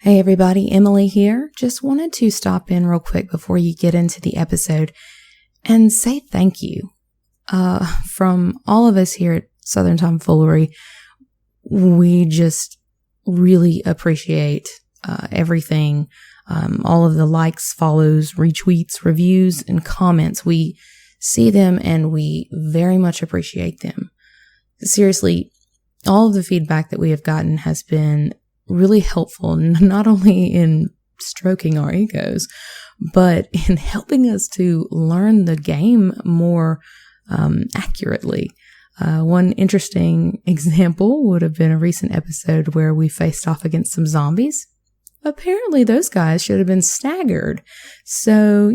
Hey everybody, Emily here. Just wanted to stop in real quick before you get into the episode and say thank you. From all of us here at Southern Time Foolery, we just really appreciate everything. All of the likes, follows, retweets, reviews, and comments. We see them and we very much appreciate them. Seriously, all of the feedback that we have gotten has been really helpful, not only in stroking our egos, but in helping us to learn the game more accurately. One interesting example would have been a recent episode where we faced off against some zombies. Apparently those guys should have been staggered. So,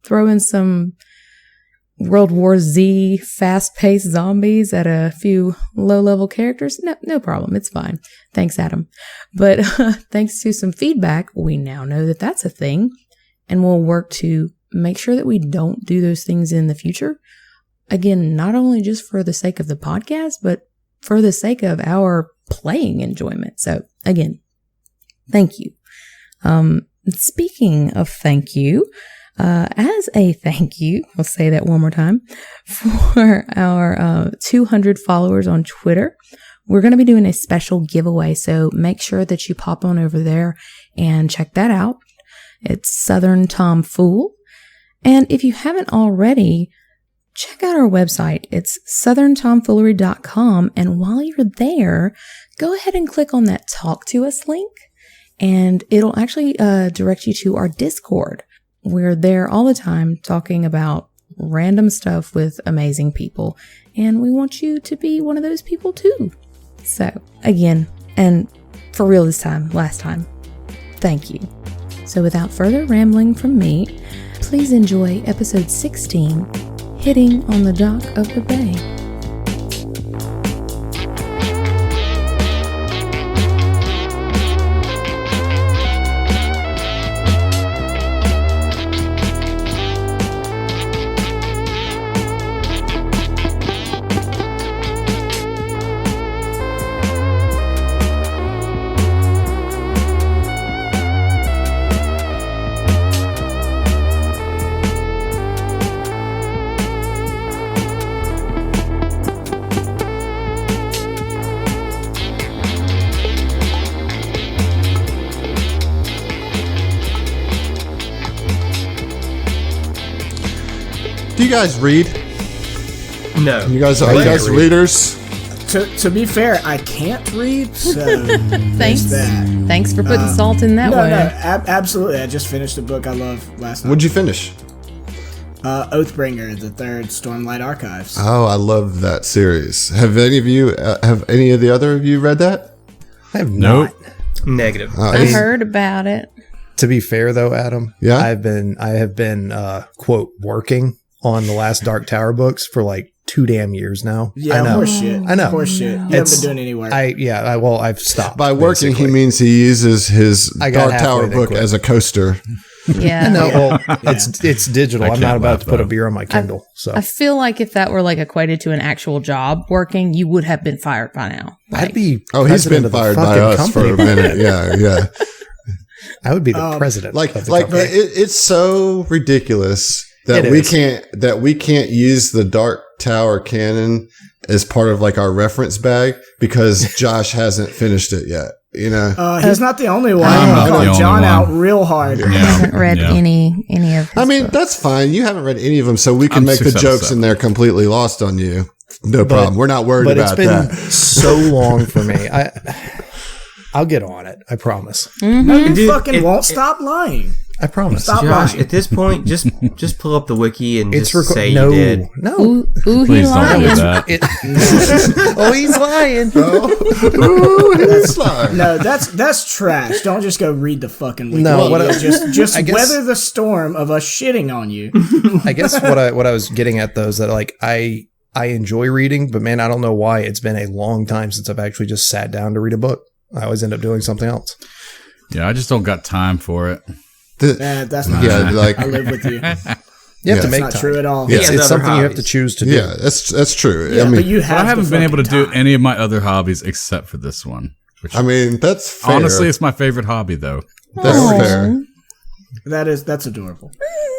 throw in some World War Z fast-paced zombies at a few low-level characters. No problem. It's fine. Thanks, Adam. But thanks to some feedback, we now know that that's a thing, and we'll work to make sure that we don't do those things in the future. Again, not only just for the sake of the podcast, but for the sake of our playing enjoyment. So, again, thank you. Speaking of thank you, as a thank you, I'll say that one more time, for our 200 followers on Twitter, we're going to be doing a special giveaway. So make sure that you pop on over there and check that out. It's Southern Tom Fool. And if you haven't already, check out our website. It's southerntomfoolery.com. And while you're there, go ahead and click on that Talk to Us link. And it'll actually direct you to our Discord. We're there all the time talking about random stuff with amazing people. And we want you to be one of those people too. So, again, and for real this time, last time, thank you. So without further rambling from me, please enjoy episode 16, Hitting on the Dock of the Bay. Do you guys read? No. You guys are you guys readers? To be fair, I can't read, so Thanks. Thanks for putting salt in that way. Absolutely. I just finished a book I loved last night. What'd you finish? Oathbringer, the third Stormlight Archives. Oh, I love that series. Have any of the other of you read that? I have not. Negative. I heard about it. To be fair, though, Adam, Yeah? I have been quote working on the last Dark Tower books for like 2 damn years now. Yeah, I know. horse shit. I know. Horse shit. You haven't been doing any work. I've stopped. By working, basically. he means he uses his I got Dark Tower halfway, then book quit. as a coaster. Yeah. No, well, it's digital. I'm not about to put a beer on my Kindle. I feel like if that were like equated to an actual job working, you would have been fired by now. I'd be. Oh, he's been president of the fired by fucking us company. for a minute. Yeah. I would be the president. Like of the company. it's so ridiculous that It we is. can't use the Dark Tower canon as part of like our reference bag because Josh hasn't finished it yet. He's not the only one. I'm I'm not the calling only John one. out real hard. I haven't read any of his I mean, books. that's fine. You haven't read any of them, so we can I'm make the 6 jokes episodes. and they're completely lost on you. No problem. We're not worried But about it's been that. so long for me. I'll get on it. I promise. No, you Dude, fucking won't stop lying. I promise. Stop Josh, lying. at this point, just pull up the wiki and It's just say no, you did. no. Ooh, he Please don't lying. do that. Oh, he's lying. No, that's trash. Don't just go read the fucking wiki. No, what I- just I guess- weather the storm of us shitting on you. I guess what I was getting at though is that like I enjoy reading, but man, I don't know why it's been a long time since I've actually just sat down to read a book. I always end up doing something else. Yeah, I just don't got time for it. That's not Yeah, true. like I live with you. You have Yeah. to make Not time. true at all. Yeah. It's, He has it's other something you have to hobbies. choose to do. yeah, that's true. Yeah, I mean, but you But have. I haven't the been able to fucking do time. any of my other hobbies except for this one. I mean, that's fair. Honestly, it's my favorite hobby, though. That's fair. That's adorable.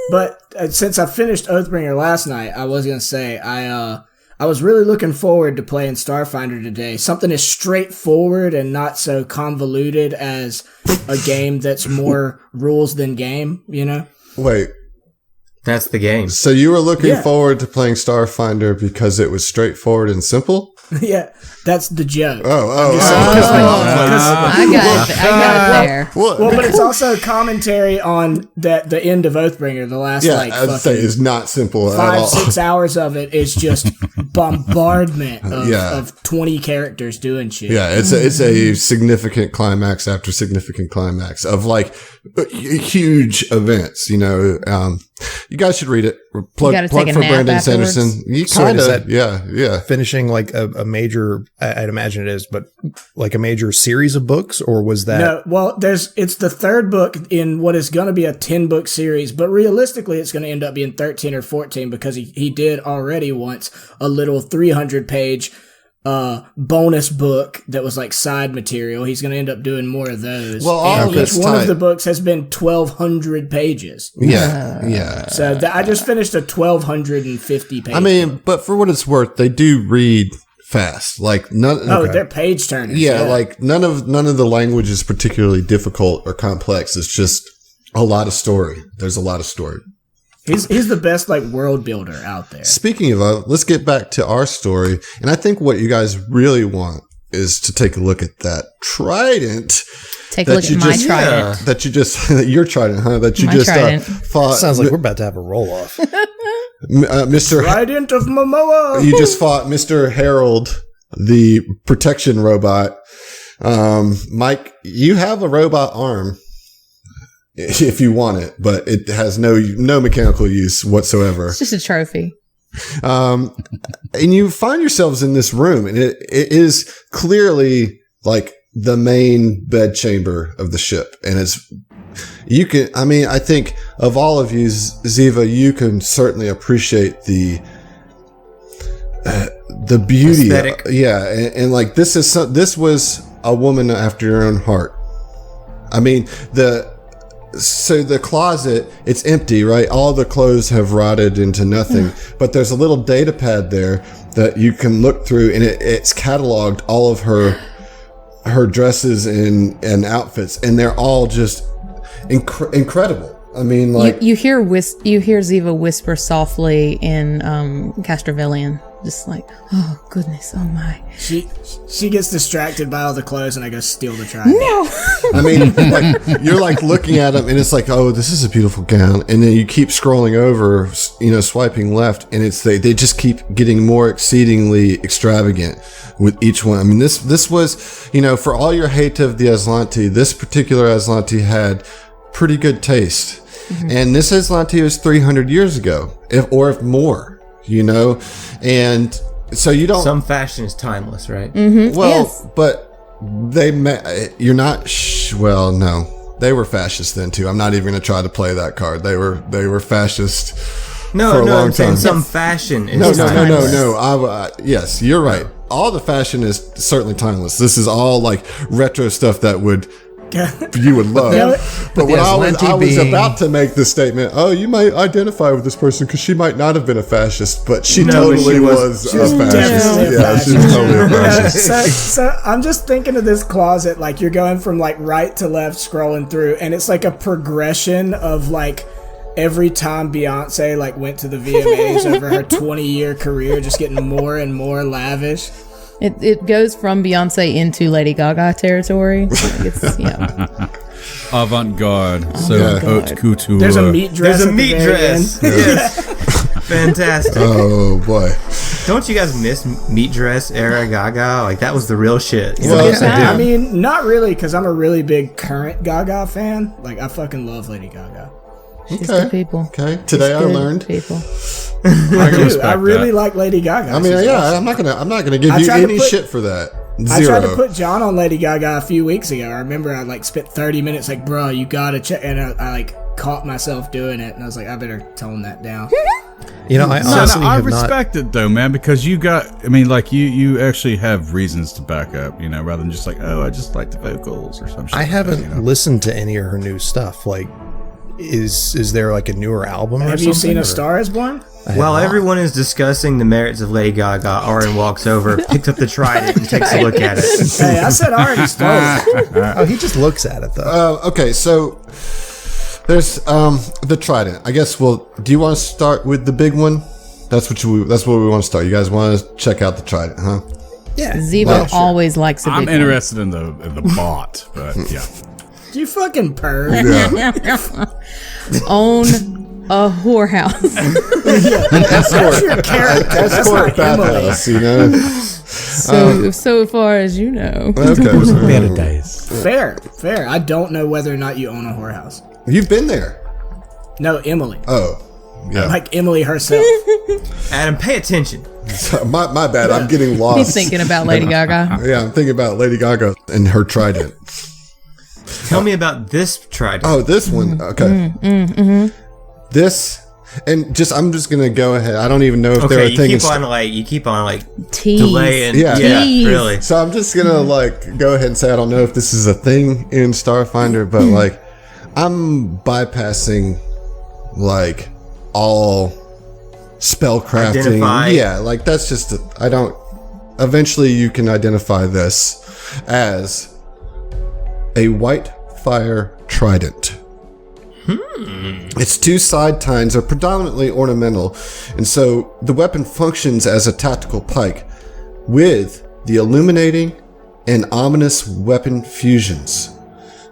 But since I finished Oathbringer last night, I was gonna say I was really looking forward to playing Starfinder today. Something as straightforward and not so convoluted as a game that's more rules than game. You know? Wait. That's the game. So you were looking forward to playing Starfinder because it was straightforward and simple? Yeah, that's the joke. I got it there. Well, but it's also commentary on the end of Oathbringer. The last I'd say it's not simple at all. 5-6 hours of it is just bombardment of 20 characters doing shit. Yeah, it's a significant climax after significant climax of like huge events. You know, you guys should read it. Plug for Brandon Sanderson. You kind of, yeah. Finishing like a major, I'd imagine it is, but like a major series of books, or was that? No, well, it's the third book in what is going to be a 10-book series, but realistically, it's going to end up being 13 or 14 because he did already once a little 300-page bonus book that was like side material. He's going to end up doing more of those. Well, each one of the books has been 1,200 pages. Yeah. So I just finished a 1,250 page. I mean, but for what it's worth, they do read fast. Like none. They're page turners. Yeah, like none of the language is particularly difficult or complex. It's just a lot of story. There's a lot of story. He's the best like world builder out there. Speaking of, let's get back to our story. And I think what you guys really want is to take a look at that trident. Take a look at my trident. That you just, your trident, huh? That you My just fought. Sounds like we're about to have a roll off. Mr. Trident of Momoa. You just fought Mr. Harold, the protection robot. Mike, you have a robot arm. If you want it, but it has no mechanical use whatsoever. It's just a trophy. And you find yourselves in this room, and it is clearly like the main bed chamber of the ship. And I think of all of you, Ziva, you can certainly appreciate the beauty. Aesthetic. And like this was a woman after your own heart. I mean, so the closet, it's empty, right? All the clothes have rotted into nothing, but there's a little data pad there that you can look through, and it's cataloged all of her dresses and outfits, and they're all just incredible. I mean, like you hear Ziva whisper softly in Castrovillian, just like, oh goodness, oh my. She gets distracted by all the clothes, and I go steal the trident. No. I mean, like you're like looking at them, and it's like, oh, this is a beautiful gown, and then you keep scrolling over, swiping left, and they just keep getting more exceedingly extravagant with each one. I mean, this was, for all your hate of the Azlanti, this particular Azlanti had pretty good taste. Mm-hmm. And this Azlanti was 300 years ago, if more, and so you don't. Some fashion is timeless, right? Mm-hmm. Well, yes. but you're not. Well, no, they were fascist then too. I'm not even going to try to play that card. They were fascist. For a long I'm saying time. some fashion is No. Yes, you're right. All the fashion is certainly timeless. This is all like retro stuff that you would love. But when I was about to make this statement, you might identify with this person because she might not have been a fascist, but she totally was a fascist. Yeah, she was totally a fascist. So I'm just thinking of this closet, like you're going from like right to left scrolling through, and it's like a progression of like every time Beyonce like went to the VMAs over her 20-year career, just getting more and more lavish. It goes from Beyonce into Lady Gaga territory. It's, Avant-garde. Haute couture. There's a meat dress. Yes. Fantastic. Oh boy. Don't you guys miss meat dress era Gaga? Like that was the real shit. I mean, not really, because I'm a really big current Gaga fan. Like I fucking love Lady Gaga. She's good people. Okay. Today I learned. People. I really like Lady Gaga. I mean, I'm not gonna give you any shit for that. Zero. I tried to put John on Lady Gaga a few weeks ago. I remember I like spent 30 minutes like, bro, you gotta check, and I like caught myself doing it, and I was like, I better tone that down. You know, I honestly I have respect it though, man, because you actually have reasons to back up, you know, rather than just like, oh, I just like the vocals or something. I haven't listened to any of her new stuff. Like, is there like a newer album or something? Have you seen A Star Is Born? While everyone is discussing the merits of Lady Gaga, Aaron walks over, picks up the trident, and takes a look at it. Hey, I said I already stole it. Oh, he just looks at it though. Okay, so there's the trident. I guess. Well, do you want to start with the big one? That's where we want to start. You guys want to check out the trident, huh? Yeah. Ziva always likes a big I'm one. interested in the bot, but yeah. You fucking perv. Own a whorehouse. That's your character. That's not Emily. Bathhouse, you know. So far as you know. Okay. Paradise. Fair. I don't know whether or not you own a whorehouse. You've been there. No, Emily. Oh, yeah. Like Emily herself. Adam, pay attention. My bad. I'm getting lost. He's thinking about Lady Gaga. Yeah, I'm thinking about Lady Gaga and her trident. Tell me about this trident. Oh, this one. Okay. This, and I'm just gonna go ahead. I don't even know if they're a thing. You keep on Tease. delaying. Yeah. Tease. Really. So I'm just gonna go ahead and say I don't know if this is a thing in Starfinder, but I'm bypassing all spellcrafting. Identify. Yeah, that's just I don't. Eventually, you can identify this as a white fire trident. Its two side tines are predominantly ornamental, and so the weapon functions as a tactical pike with the illuminating and ominous weapon fusions.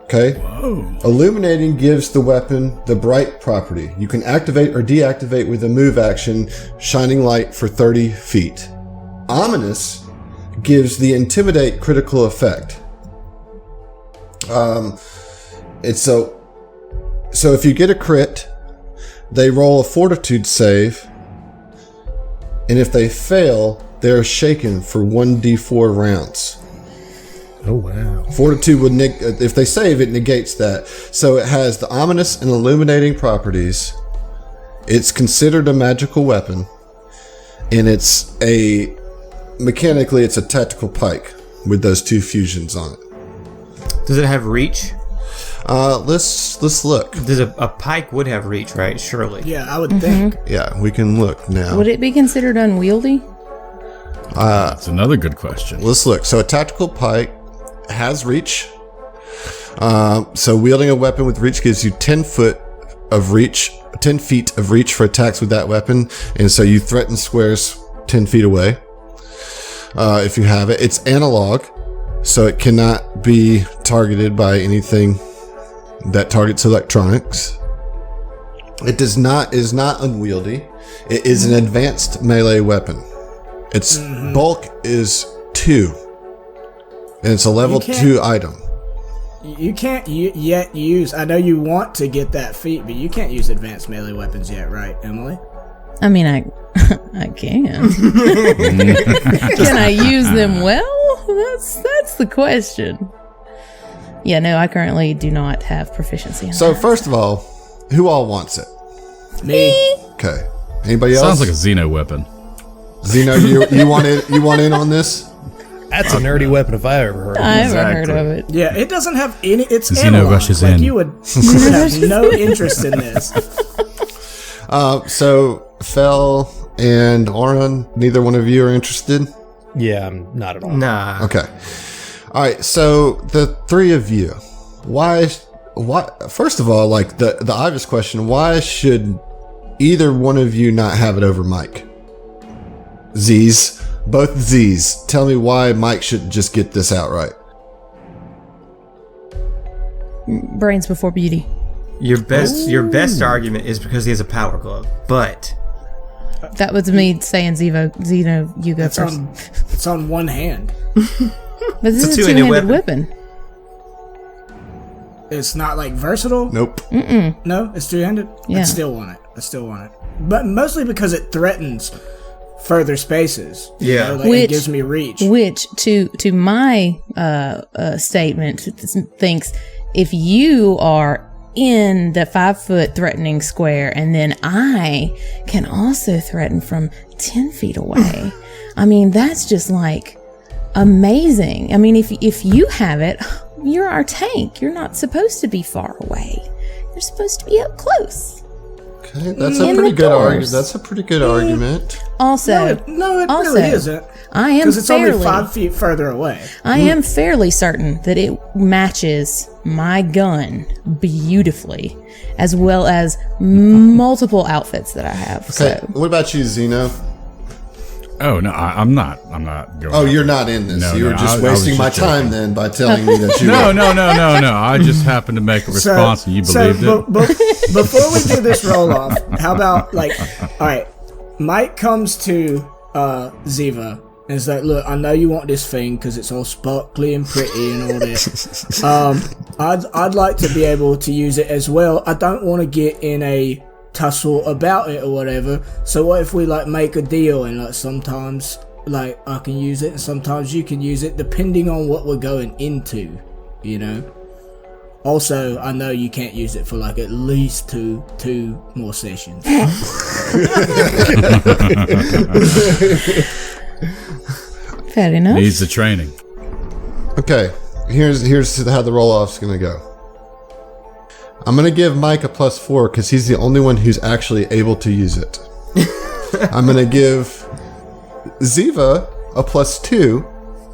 Okay? Whoa. Illuminating gives the weapon the bright property. You can activate or deactivate with a move action, shining light for 30 feet. Ominous gives the intimidate critical effect. So if you get a crit, they roll a fortitude save, and if they fail, they're shaken for 1d4 rounds. Oh, wow. Fortitude would if they save, it negates that. So it has the ominous and illuminating properties. It's considered a magical weapon, and mechanically it's a tactical pike with those two fusions on it. Does it have reach? Let's look. Does a pike would have reach, right? Surely. Yeah, I would think. Yeah, we can look now. Would it be considered unwieldy? That's another good question. Let's look. So a tactical pike has reach. So wielding a weapon with reach gives you 10 feet of reach for attacks with that weapon, and so you threaten squares 10 feet away. If you have it, it's analog, so it cannot be targeted by anything that targets electronics. It is not unwieldy. It is an advanced melee weapon. Its bulk is 2, and it's a level 2 item. You can't yet use. I know you want to get that feat, but you can't use advanced melee weapons yet, right, Emily? I mean, I can. Can I use them well? That's the question. Yeah, no, I currently do not have proficiency in So that. first of all, who all wants it? Me. Okay. Anybody else? Sounds like a Xeno weapon. Zeno, you want in on this? That's a nerdy weapon if I ever heard of it. I haven't heard of it. Yeah, it doesn't have any. It's Xeno analog. rushes like in. you would have no interest in this. So Fel and Auron, neither one of you are interested? Yeah, I'm not at all. Nah. Okay. All right. So the three of you, why? First of all, the obvious question: why should either one of you not have it over Mike? Both Z's. Tell me why Mike shouldn't just get this outright. Brains before beauty. Your best argument is because he has a power glove, but That was me saying Xeno, you go first. It's on one hand. But this It's is a a two-handed two-handed weapon. It's not versatile. Nope. No, it's two-handed. Yeah. I still want it. But mostly because it threatens further spaces. Yeah. It gives me reach. Which, to my statement, thinks if you are in the 5-foot threatening square, and then I can also threaten from 10 feet away. I mean, that's just like amazing. I mean, if you have it, you're our tank. You're not supposed to be far away. You're supposed to be up close. Okay, that's a pretty good argument. That's a pretty good argument. Also, No, it really isn't. I am Because it's only fairly 5 feet further away. I am fairly certain that it matches my gun beautifully, as well as multiple outfits that I have. Okay, So what about you, Zeno? Oh no, I'm not going. Oh, you're not in this. No, you were no, just I was wasting just my joking. time then by telling me that you No, were. no. I just happened to make a response and you believed it. Before we do this roll off, how about all right, Mike comes to Ziva and is like, look, I know you want this thing because it's all sparkly and pretty and all this. I'd like to be able to use it as well. I don't want to get in a tussle about it or whatever. So what if we make a deal and sometimes I can use it and sometimes you can use it depending on what we're going into, you know? Also, I know you can't use it for at least two more sessions. fair enough. Needs the training. Okay, here's how the roll-off's gonna go. I'm gonna give Mike a +4 because he's the only one who's actually able to use it. I'm gonna give Ziva a +2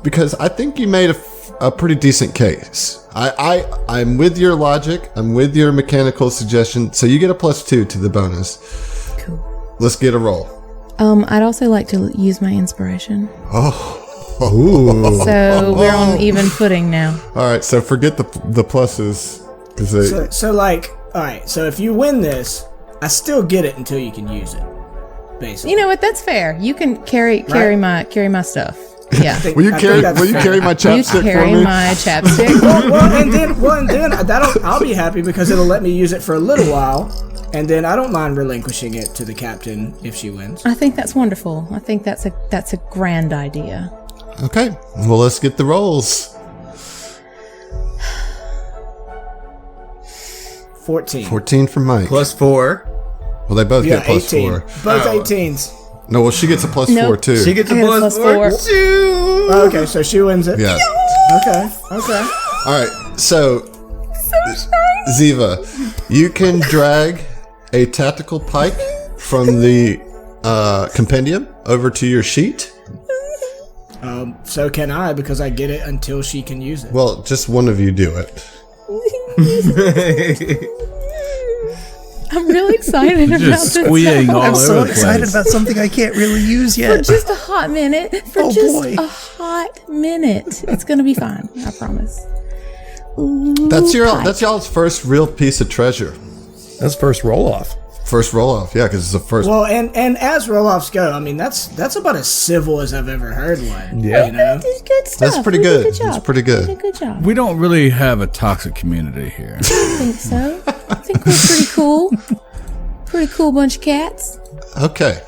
because I think you made a pretty decent case. I'm with your logic. I'm with your mechanical suggestion. So you get a +2 to the bonus. Cool. Let's get a roll. I'd also like to use my inspiration. Oh. So we're on even footing now. All right. So forget the pluses. All right, so if you win this, I still get it until you can use it, basically. You know what? That's fair. You can carry my stuff. Yeah. Will you carry my chapstick You carry for me? my chapstick. well, and then I'll be happy because it'll let me use it for a little while, and then I don't mind relinquishing it to the captain if she wins. I think that's wonderful. I think that's a grand idea. Okay. Well, let's get the rolls. 14 from Mike. +4. Well, they both get +4. 18. Both 18s. No, well, she gets a +4 Nope. too. She gets a I got a +4 +4. too. Okay, so she wins it. Yeah. Okay. All right. So Ziva, you can drag a tactical pike from the compendium over to your sheet. So can I, because I get it until she can use it. Well, just one of you do it. I'm really excited about Just this. squeeing all I'm over so the excited place. about something I can't really use For yet. just a hot minute. Oh, boy. A hot minute. It's gonna be fine. I promise. That's Pike. y'all's first real piece of treasure. That's first roll off. First roll off, yeah, because it's the first. Well, and as roll-offs go, I mean that's about as civil as I've ever heard one. Yeah. You know? It's good stuff. That's pretty We did a good. job. That's pretty good. We did a good job. We don't really have a toxic community here. I think so. I think we're pretty cool. Pretty cool bunch of cats. Okay.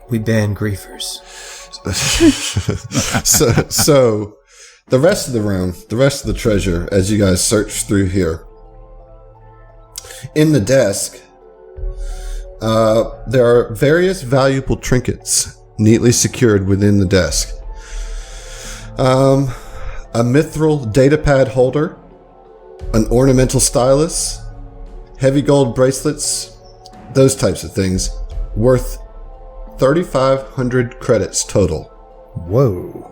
We ban griefers. So the rest of the room, the rest of the treasure, as you guys search through here, in the desk, there are various valuable trinkets neatly secured within the desk. A mithril datapad holder, an ornamental stylus, heavy gold bracelets, those types of things, worth 3,500 credits total. Whoa.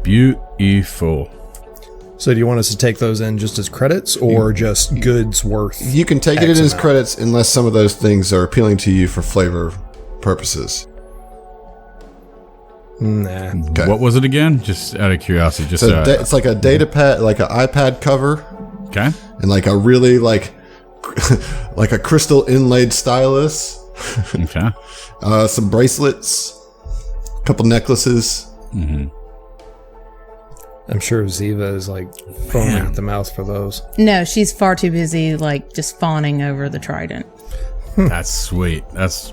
Beautiful. So do you want us to take those in just as credits or just goods worth? You can take it X in as amount. credits unless some of those things are appealing to you for flavor purposes. Nah. Okay. What was it again? Just out of curiosity. Just So it's like a data pad, like an iPad cover, okay. and like a really like a crystal inlaid stylus, Okay. some bracelets, a couple necklaces. I'm sure Ziva is foaming at the mouth for those. No, she's far too busy, just fawning over the trident. That's sweet. That's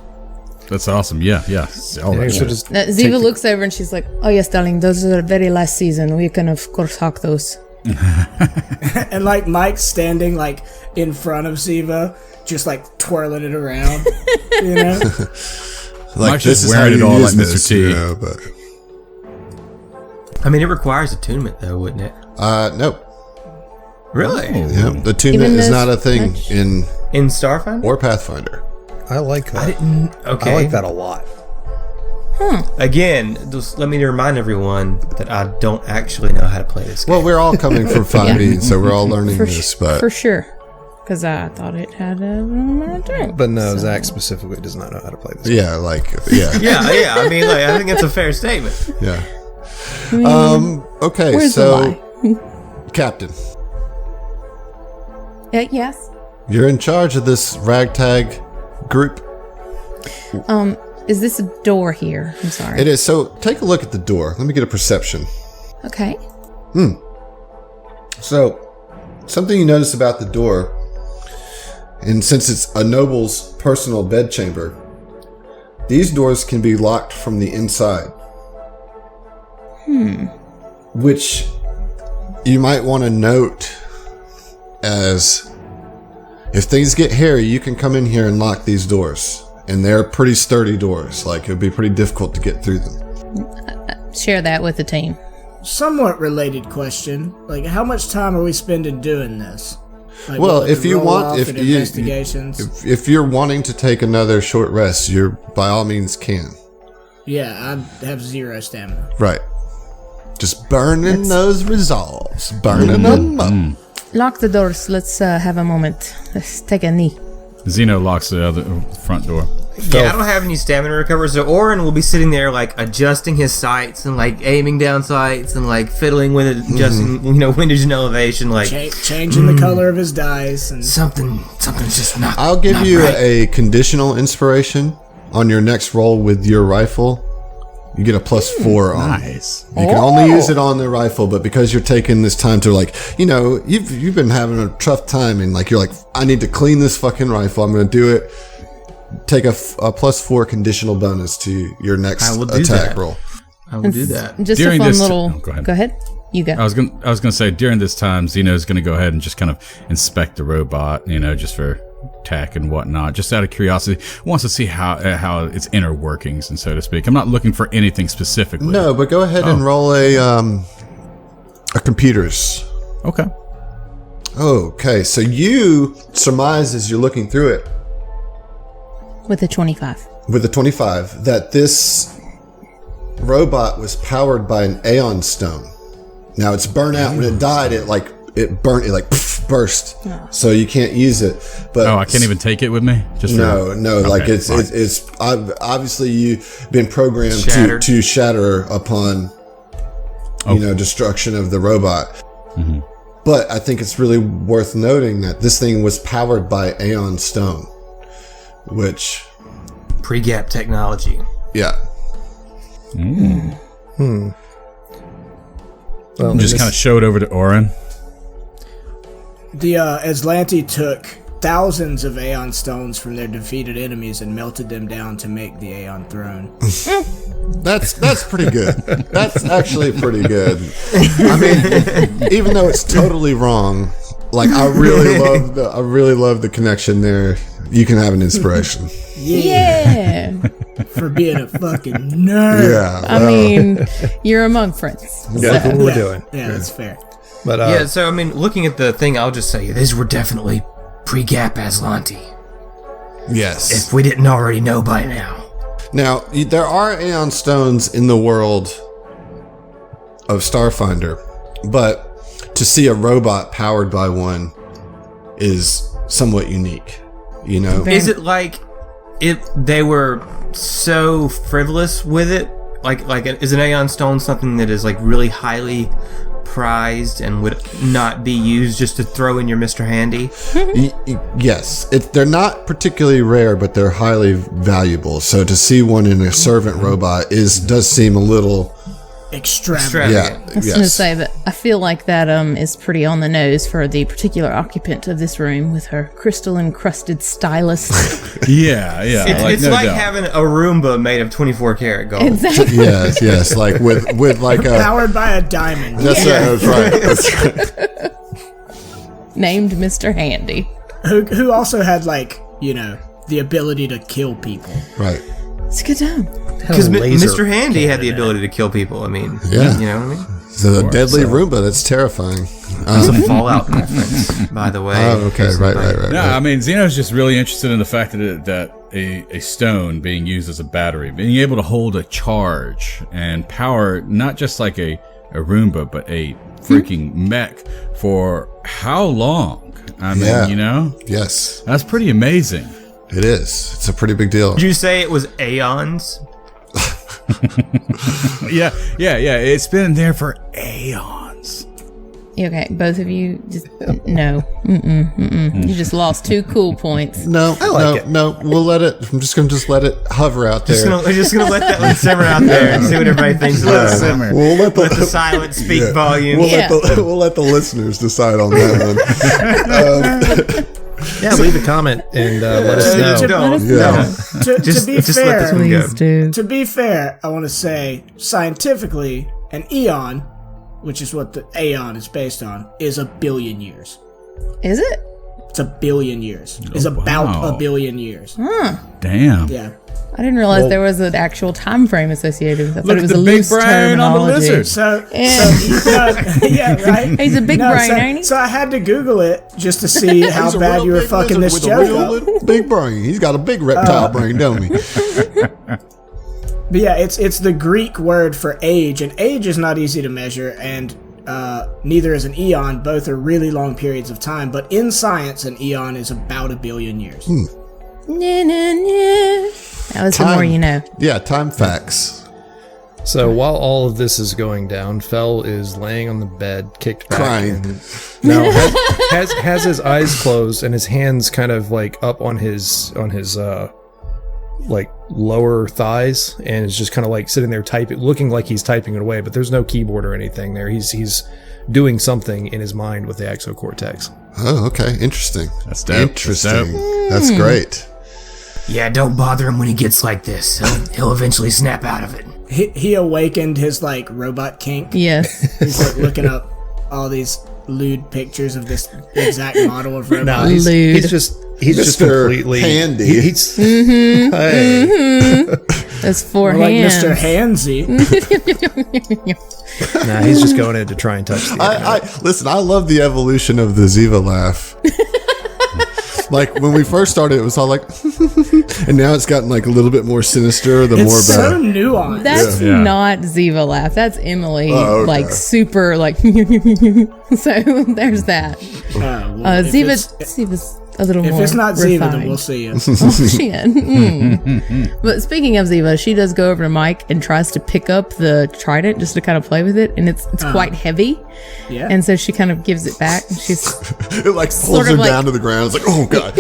awesome. Yeah. All Yeah, right. so just Ziva looks over and she's like, "Oh yes, darling, those are the very last season. We can of course hawk those." And like Mike's standing like in front of Ziva, just like twirling it around, you know? Like Mike's this just is how wearing it you all use like Mr. this, T. you know, but I mean, it requires attunement, though, wouldn't it? no. Really? Yeah, the attunement is not a thing in Starfinder or Pathfinder. I like that. I didn't. Okay. I like that a lot. Again, just let me remind everyone that I don't actually know how to play this game. Well, we're all coming from 5e, so we're all learning this, but For sure. Because I thought it had a... But no, Zach specifically does not know how to play this. yeah, like yeah, yeah. I mean, like, I think that's a fair statement. yeah. I mean, Okay, where's the so lie? Captain, Yes. you're in charge of this ragtag group. Is this a door here? I'm sorry. It is. So take a look at the door. Let me get a perception. Okay. So, something you notice about the door, and since it's a noble's personal bedchamber, these doors can be locked from the inside. Which you might want to note as if things get hairy, you can come in here and lock these doors. And they're pretty sturdy doors. Like, it would be pretty difficult to get through them. Share that with the team. Somewhat related question. Like, how much time are we spending doing this? Like, Well, with if the you roll want, off if and you, investigations. if you're wanting to take another short rest, you're by all means can. Yeah, I have 0 stamina. Right. Just burning those resolves. Burning them up. Lock the doors. Let's have a moment. Let's take a knee. Zeno locks the other front door. Yeah, I don't have any stamina recovery, so Orin will be sitting there, like, adjusting his sights and, like, aiming down sights and, like, fiddling with it, adjusting, windage and elevation, like... Changing the color of his dice. And Something's just not I'll give not you right. a conditional inspiration on your next roll with your rifle. You get a +4 on it. Nice. You can only use it on the rifle, but because you're taking this time to, like, you've been having a tough time, and like you're like, I need to clean this fucking rifle. I'm going to do it. Take a +4 conditional bonus to your next I will do attack that. roll. I will do that. Just During a fun this little... go ahead. Go ahead. You go. I was gonna say during this time, Zeno's gonna go ahead and just kind of inspect the robot, just for tech and whatnot, just out of curiosity. Wants to see how its inner workings, and so to speak. I'm not looking for anything specifically. No, but go ahead and roll a computers. Okay. Okay, so you surmise as you're looking through it With a 25. with a 25 that this robot was powered by an Aeon stone. Now it's burnt out. When it died, it burst, so you can't use it. But I can't even take it with me. Just no, like Okay, it's obviously you've been programmed Shattered. to shatter upon destruction of the robot. Mm-hmm. But I think it's really worth noting that this thing was powered by Aeon stone, which Pre-gap technology. yeah. Well, just kind of show it over to Orin. the Azlanti took thousands of Aeon stones from their defeated enemies and melted them down to make the Aeon throne. That's pretty good. That's actually pretty good. I mean, even though it's totally wrong, like I really love the connection there. You can have an inspiration. Yeah. For being a fucking nerd. Yeah. I mean, you're among friends. Yeah. what we're doing. Yeah, that's fair. But Yeah, so, I mean, looking at the thing, I'll just say, these were definitely pre-gap Azlanti. Yes. If we didn't already know by now. Now, there are Aeon stones in the world of Starfinder, but to see a robot powered by one is somewhat unique, Is it like they were so frivolous with it? Like is an Aeon stone something that is like really highly prized and would not be used just to throw in your Mr. Handy? Yes. They're not particularly rare, but they're highly valuable. So to see one in a servant robot does seem a little extravagant. Yeah. I was going to say that I feel like that is pretty on the nose for the particular occupant of this room with her crystal encrusted stylus. Yeah. It's no like doubt. having a Roomba made of 24 karat gold. Exactly. Yes, like with like a. Powered by a diamond. That's right. That's right. Named Mr. Handy. Who also had like, you know, the ability to kill people. Right. It's a good time. Because Mr. Handy had the ability to kill people. I mean, Yeah. you know what I mean? So the deadly Roomba, that's terrifying. It's a Fallout reference, by the way. Oh, okay. Right. No, I mean, Xeno's just really interested in the fact that a stone being used as a battery, being able to hold a charge and power not just like a Roomba, but a freaking mech for how long? I mean, you know? Yes. That's pretty amazing. It is. It's a pretty big deal. Did you say it was Aeons? Yeah. It's been there for aeons. Okay, both of you just no. You just lost 2 cool points. No, we'll let it. I'm just gonna let it hover out there. We're just gonna let that one simmer out there and see what everybody thinks about it. We'll let the silence speak volume. We'll let the listeners decide on that one. Yeah, leave a comment and let us know. Just to be let this fair, one go. Please do. to be fair, I want to say scientifically, an eon, which is what the Aeon is based on, is 1 billion years. Is it? It's 1 billion years. It's about wow. 1 billion years. Damn. Yeah. I didn't realize there was an actual time frame associated with it. I thought Look it was at a the big loose brain on the terminology. lizard. So Yeah. yeah, right. He's a big brain, ain't he? So I had to Google it just to see how He's a bad real you were big fucking lizard this with a joke real up. little big brain. He's got a big reptile brain, don't he? But yeah, it's the Greek word for age, and age is not easy to measure, and neither is an eon. Both are really long periods of time, but in science, an eon is about 1 billion years. That was the more you know. Yeah, time facts. So while all of this is going down, Fel is laying on the bed, kicked back. Crying. And now has his eyes closed and his hands kind of like up on his like lower thighs, and is just kind of like sitting there typing, looking like he's typing it away, but there's no keyboard or anything there. He's doing something in his mind with the exocortex. Oh, okay. Interesting. That's dope. Interesting. That's great. Yeah, don't bother him when he gets like this. He'll eventually snap out of it. He awakened his like robot kink. Yes. He's like looking up all these lewd pictures of this exact model of robot. No, Lewd. he's just Mr. completely Handy. He's hey. That's 4 Like hands. Mr. Handsy. Nah, he's just going in to try and touch the internet. Listen, I love the evolution of the Ziva laugh. Like when we first started, it was all like, and now it's gotten like a little bit more sinister. The more It's so bad. nuanced. That's Yeah. not Ziva laugh. That's Emily, Oh, okay. like super, like. So there's that. Well, if Ziva's a little if more. it's not Ziva, refined. then we'll see you. Oh, shit. But speaking of Ziva, she does go over to Mike and tries to pick up the trident just to kind of play with it, and it's quite heavy. Yeah. And so she kind of gives it back. And she's It like pulls Sort her of like- down to the ground. It's like, oh god.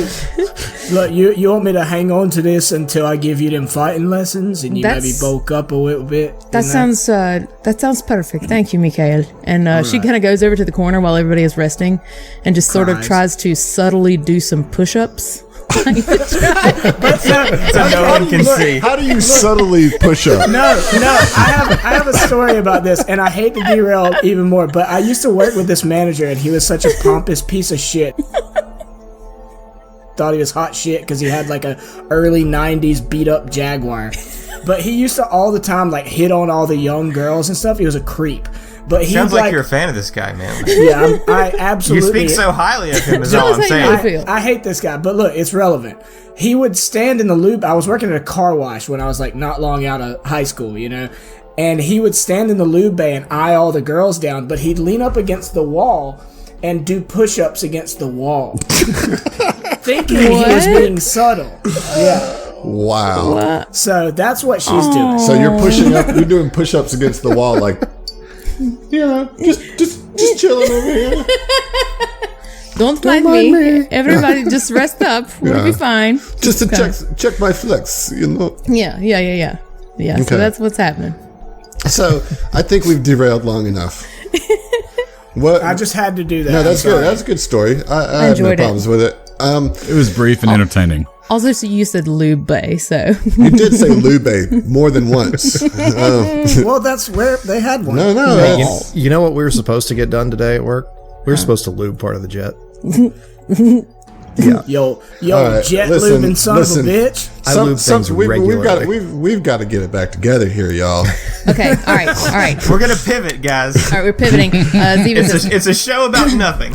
Look, you want me to hang on to this until I give you them fighting lessons, and you maybe That's- bulk up a little bit. that sounds perfect. Thank you, Mikhail. And she kind of goes over to the corner while everybody is resting, and just sort of Cries. tries to subtly do some push-ups. So no one can see. How do you subtly push up? No, I have a story about this, and I hate to derail even more, but I used to work with this manager, and he was such a pompous piece of shit. Thought he was hot shit because he had like a early 90s beat up Jaguar. But he used to all the time like hit on all the young girls and stuff. He was a creep. But he Sounds like you're a fan of this guy, man. yeah, I You absolutely. speak so highly of him, is Tell all us I'm how saying. you feel. I hate this guy, but look, it's relevant. He would stand in the lube. I was working at a car wash when I was like not long out of high school, you know, and he would stand in the lube bay and eye all the girls down, but he'd lean up against the wall and do push-ups against the wall, thinking he was being subtle. Yeah, Wow. so that's what she's doing. So you're pushing up. You're doing push-ups against the wall, like, you know, just chilling over here. Don't mind me. Everybody just rest up. We'll be fine. Just to check my flex, you know. Yeah. Yeah, Okay. so that's what's happening. So I think we've derailed long enough. What? I just had to do that. No, that's good. That's a good story. I had no enjoyed it. problems with it. It was brief and entertaining. Also, so you said lube bay, so. You did say lube more than once. Well, that's where they had one. No. You know what we were supposed to get done today at work? We were supposed to lube part of the jet. Yeah. Yo, right, jet listen, lubing son of a bitch. I lube things regularly. We've got to get it back together here, y'all. Okay, all right. We're gonna pivot, guys. All right, we're pivoting. It's a show about nothing.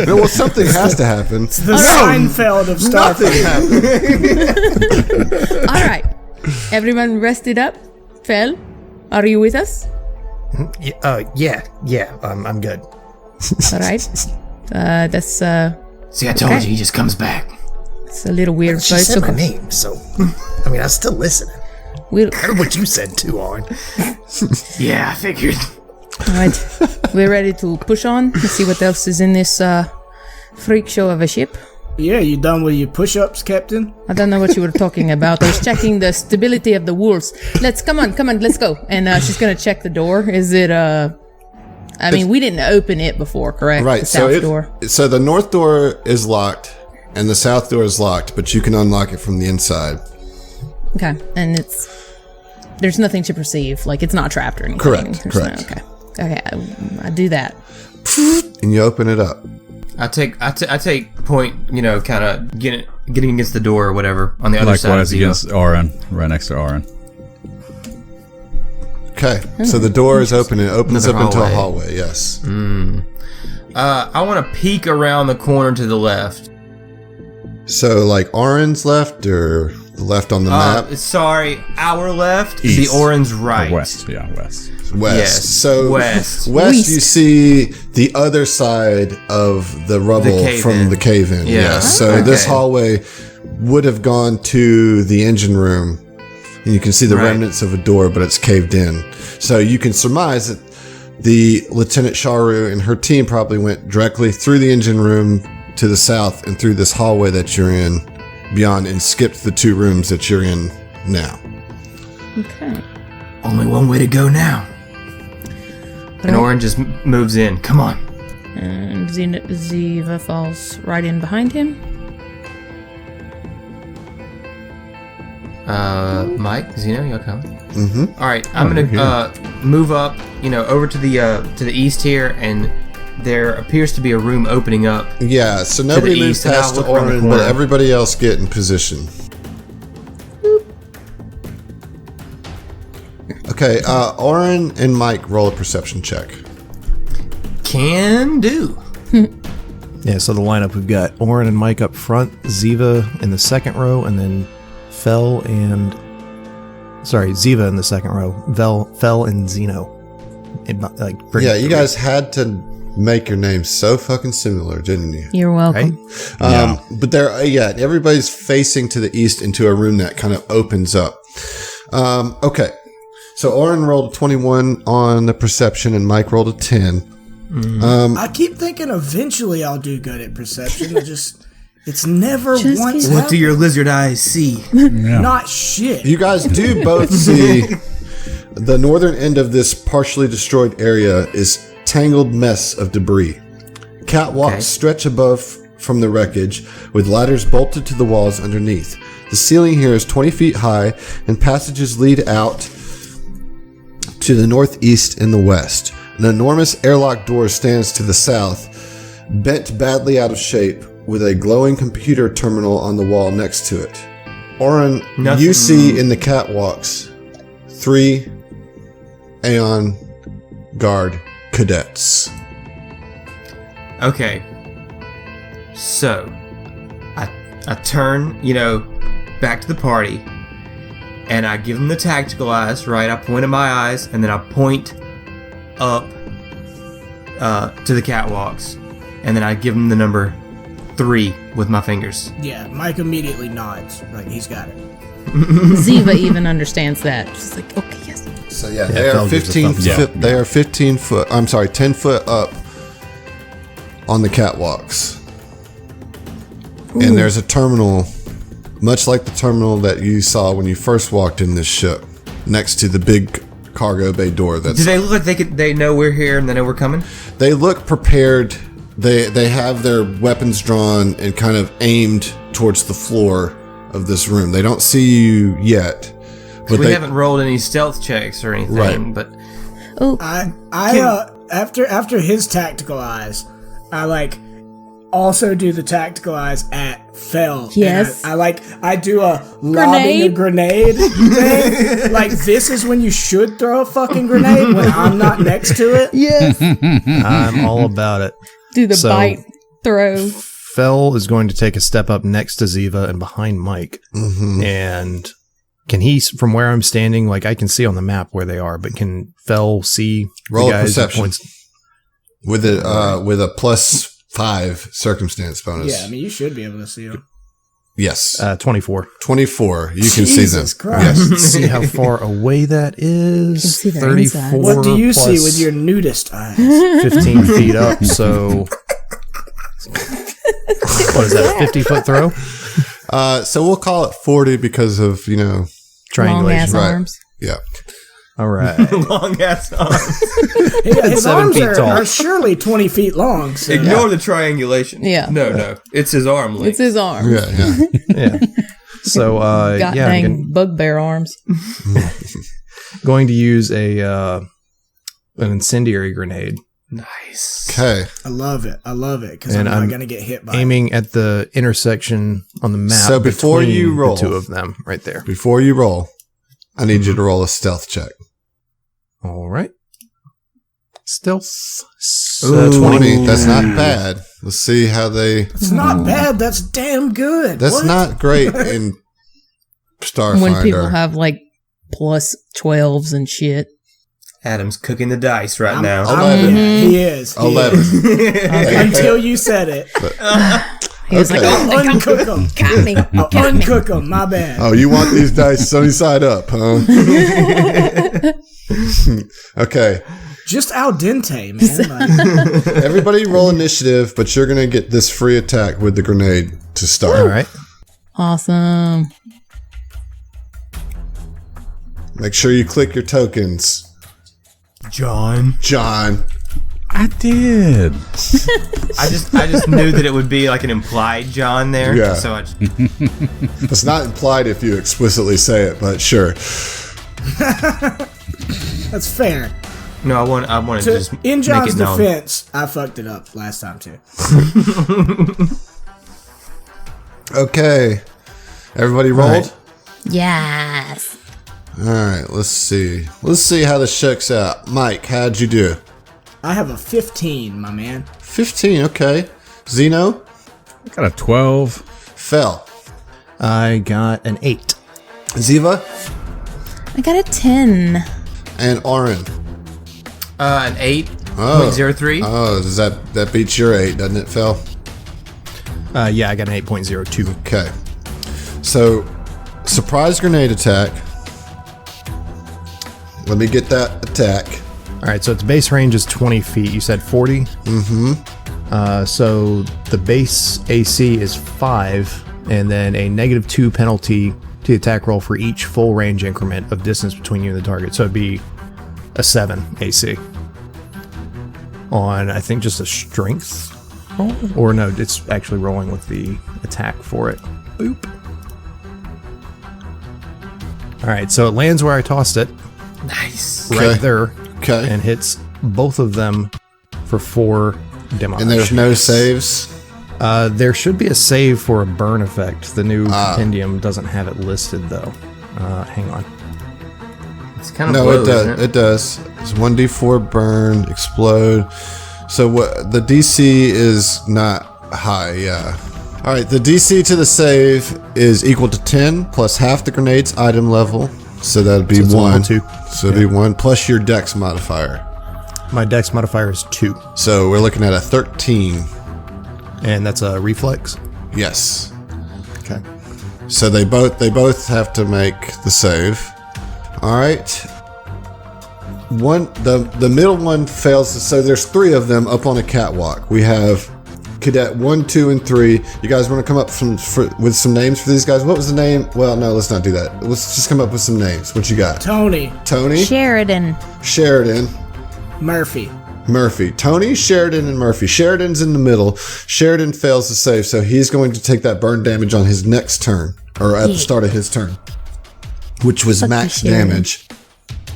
Well, something has to happen. The Seinfeld of Nothing Starfinder. happened. All right. Everyone rested up? Fel, are you with us? Yeah. I'm good. All right. That's See, I told you, he just comes back. it's a little weird. She but said it's my okay. name, so I mean, I was still listening. We'll, I heard what you said too, Arn. Yeah, I figured. all right. We're ready to push on. Let's see what else is in this freak show of a ship. Yeah, you done with your push-ups, Captain? I don't know what you were talking about. I was checking the stability of the walls. Come on, let's go. And she's gonna check the door. Is it I mean, we didn't open it before, correct? Right. The south door. So the north door is locked and the south door is locked, but you can unlock it from the inside. Okay, and there's nothing to perceive. Like it's not trapped or anything. Correct, There's correct. Okay, I do that. And you open it up. I take point, kind of getting against the door or whatever on the other side. Likewise against Aaron, right next to Aaron. Okay. So the door is open and it opens Another up into a hallway. hallway. Yes. I want to peek around the corner to the left. So like Oren's left or the left on the map? Sorry, our left. East. The orange right. Or west, yeah, west. West. Yes, So west. you see the other side of the rubble cave from in. the cave in. Yeah. Yes. So this Okay. hallway would have gone to the engine room, and you can see the Right. remnants of a door, but it's caved in. So you can surmise that the Lieutenant Sharu and her team probably went directly through the engine room to the south and through this hallway that you're in beyond and skipped the two rooms that you're in now. Okay. Only one way to go now. And Oren just moves in. Come on. And Ziva falls right in behind him. Mike, Zeno, you okay? Mm-hmm. All right, I'm gonna move up, over to the east here, and there appears to be a room opening up. Yeah, so nobody the moves east, and past I'll look around the Oren, but corner. everybody else get in position. Okay, Oren and Mike roll a perception check. Can do. Yeah, so the lineup, we've got Oren and Mike up front, Ziva in the second row, and then Ziva in the second row, Fel and Zeno. Yeah, you guys had to make your names so fucking similar, didn't you? You're welcome. But everybody's facing to the east into a room that kind of opens up. Okay, so Oren rolled a 21 on the perception, and Mike rolled a 10. I keep thinking eventually I'll do good at perception. It's never Just once keep- What do your lizard eyes see? Not shit. You guys do both see the northern end of this partially destroyed area is tangled mess of debris. Catwalks stretch above from the wreckage, with ladders bolted to the walls underneath. The ceiling here is 20 feet high, and passages lead out to the northeast and the west. An enormous airlock door stands to the south, bent badly out of shape, with a glowing computer terminal on the wall next to it. Oren, you see in the catwalks 3 Aeon Guard cadets. Okay. So, I turn, back to the party, and I give them the tactical eyes, right? I point at my eyes, and then I point up to the catwalks, and then I give them the number 3 with my fingers. Yeah, Mike immediately nods. Like, he's got it. Ziva even understands that. She's like, okay, yes. So they are 15 foot. They are 15 foot. I'm sorry, 10 foot up on the catwalks. And there's a terminal, much like the terminal that you saw when you first walked in this ship, next to the big cargo bay door. Do they look like they know we're here and they know we're coming? They look prepared. They have their weapons drawn and kind of aimed towards the floor of this room. They don't see you yet. But we haven't rolled any stealth checks or anything, Right. but After his tactical eyes, I also do the tactical eyes at Fel. Yes. And I do a lobbing a grenade thing. Like, this is when you should throw a fucking grenade when I'm not next to it. Yes. I'm all about it. Do the So- bite throw. Fel is going to take a step up next to Ziva and behind Mike. Mm-hmm. And can he, from where I'm standing, like I can see on the map where they are, but can Fel see Roll the a guys that perception. points? with a +5 circumstance bonus. Yeah, I mean, you should be able to see him. Yes. 24. 24. You can see them. Jesus Christ. Yes. See how far away that is? You can see their 34 insides. What do you see plus with your nudist eyes? 15 feet up, so... What is that, a 50-foot throw? So we'll call it 40 because of, Long Triangulation. ass Right. arms. yeah. All right. long ass arms. His 7 arms feet tall. are surely 20 feet long. So Ignore the triangulation. Yeah. No. It's his arm length. It's his arms. Yeah, yeah. Yeah. So, God yeah, I'm dang bugbear arms. going to use an incendiary grenade, Nice. Okay. I love it. Because I'm And not I'm going to get hit by it. aiming at the intersection on the map. So before between you roll- the two of them, right there. Before you roll, I need you to roll a stealth check. All right. Stealth. Ooh. 20. That's not bad. Let's see how they. It's not bad. That's damn good. That's What? not great in Starfinder. When people have +12s and shit. Adam's cooking the dice right now. I'm- Yeah, he is. He 11. is. Until you said it. He was like, Okay. oh, they Uncook them. got me. Got me. Uncook them. My bad. Oh, you want these dice sunny side up, huh? Okay. Just al dente, man. Like, Everybody roll initiative, but you're going to get this free attack with the grenade to start. All right. Awesome. Make sure you click your tokens. John. I did. I just knew that it would be like an implied John there. Yeah. So I just, It's not implied if you explicitly say it, but sure. that's fair. no, I want to just In make John's it known. defense, I fucked it up last time too. Okay. Everybody rolled? right. Yes. All right, let's see. Let's see how this checks out. Mike, how'd you do? I have a 15, my man. 15, okay. Zeno? I got a 12. Fel. I got an 8. Ziva? I got a 10. And Oren. An 8.03. Oh, does that beats your 8, doesn't it, Fel? Yeah, I got an 8.02. Okay. So, surprise grenade attack. Let me get that attack. All right, so its base range is 20 feet. You said 40? Mm-hmm. So the base AC is 5, and then a -2 penalty to the attack roll for each full range increment of distance between you and the target. So it'd be a 7 AC. On, I think, just a strength roll? Or no, it's actually rolling with the attack for it. Boop. All right, so it lands where I tossed it, Nice. Okay. right there, Okay. and hits both of them for 4 damage. And there's no saves? There should be a save for a burn effect. The new compendium doesn't have it listed, though. Hang on. It's kind of No, blue, it does. isn't it? It does. It's 1d4 burn, explode. So what? The DC is not high. Yeah. All right. The DC to the save is equal to 10 plus half the grenade's item level. So that'd be So it's a 1. level 2. So it'd be 1 plus your dex modifier. My dex modifier is 2, So we're looking at a 13. and that's a reflex. Yes. Okay. So they both have to make the save. All right. The middle one fails. So there's 3 of them up on a catwalk. We have Cadet 1, 2, and 3. You guys want to come up with some names for these guys? What was the name? Well, no, let's not do that. Let's just come up with some names. What you got? Tony. Sheridan. Murphy. Tony, Sheridan, and Murphy. Sheridan's in the middle. Sheridan fails to save, so he's going to take that burn damage on his next turn, or at the start of his turn, which was max damage.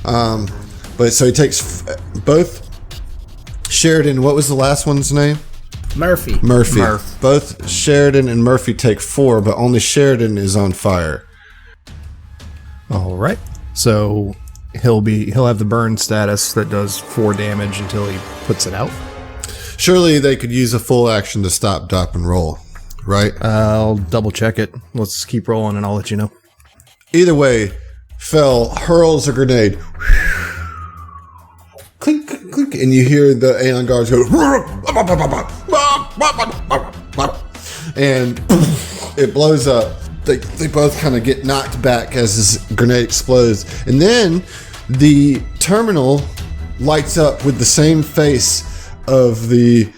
But so he takes both Sheridan. What was the last one's name? Murphy. Both Sheridan and Murphy take 4, but only Sheridan is on fire. All right. So he'll have the burn status that does 4 damage until he puts it out. Surely they could use a full action to stop, drop, and roll, right? I'll double check it. Let's keep rolling and I'll let you know. Either way, Fell hurls a grenade. Clink, clink, clink, and you hear the Aeon guards go, and it blows up. They both kind of get knocked back as this grenade explodes. And then the terminal lights up with the same face of the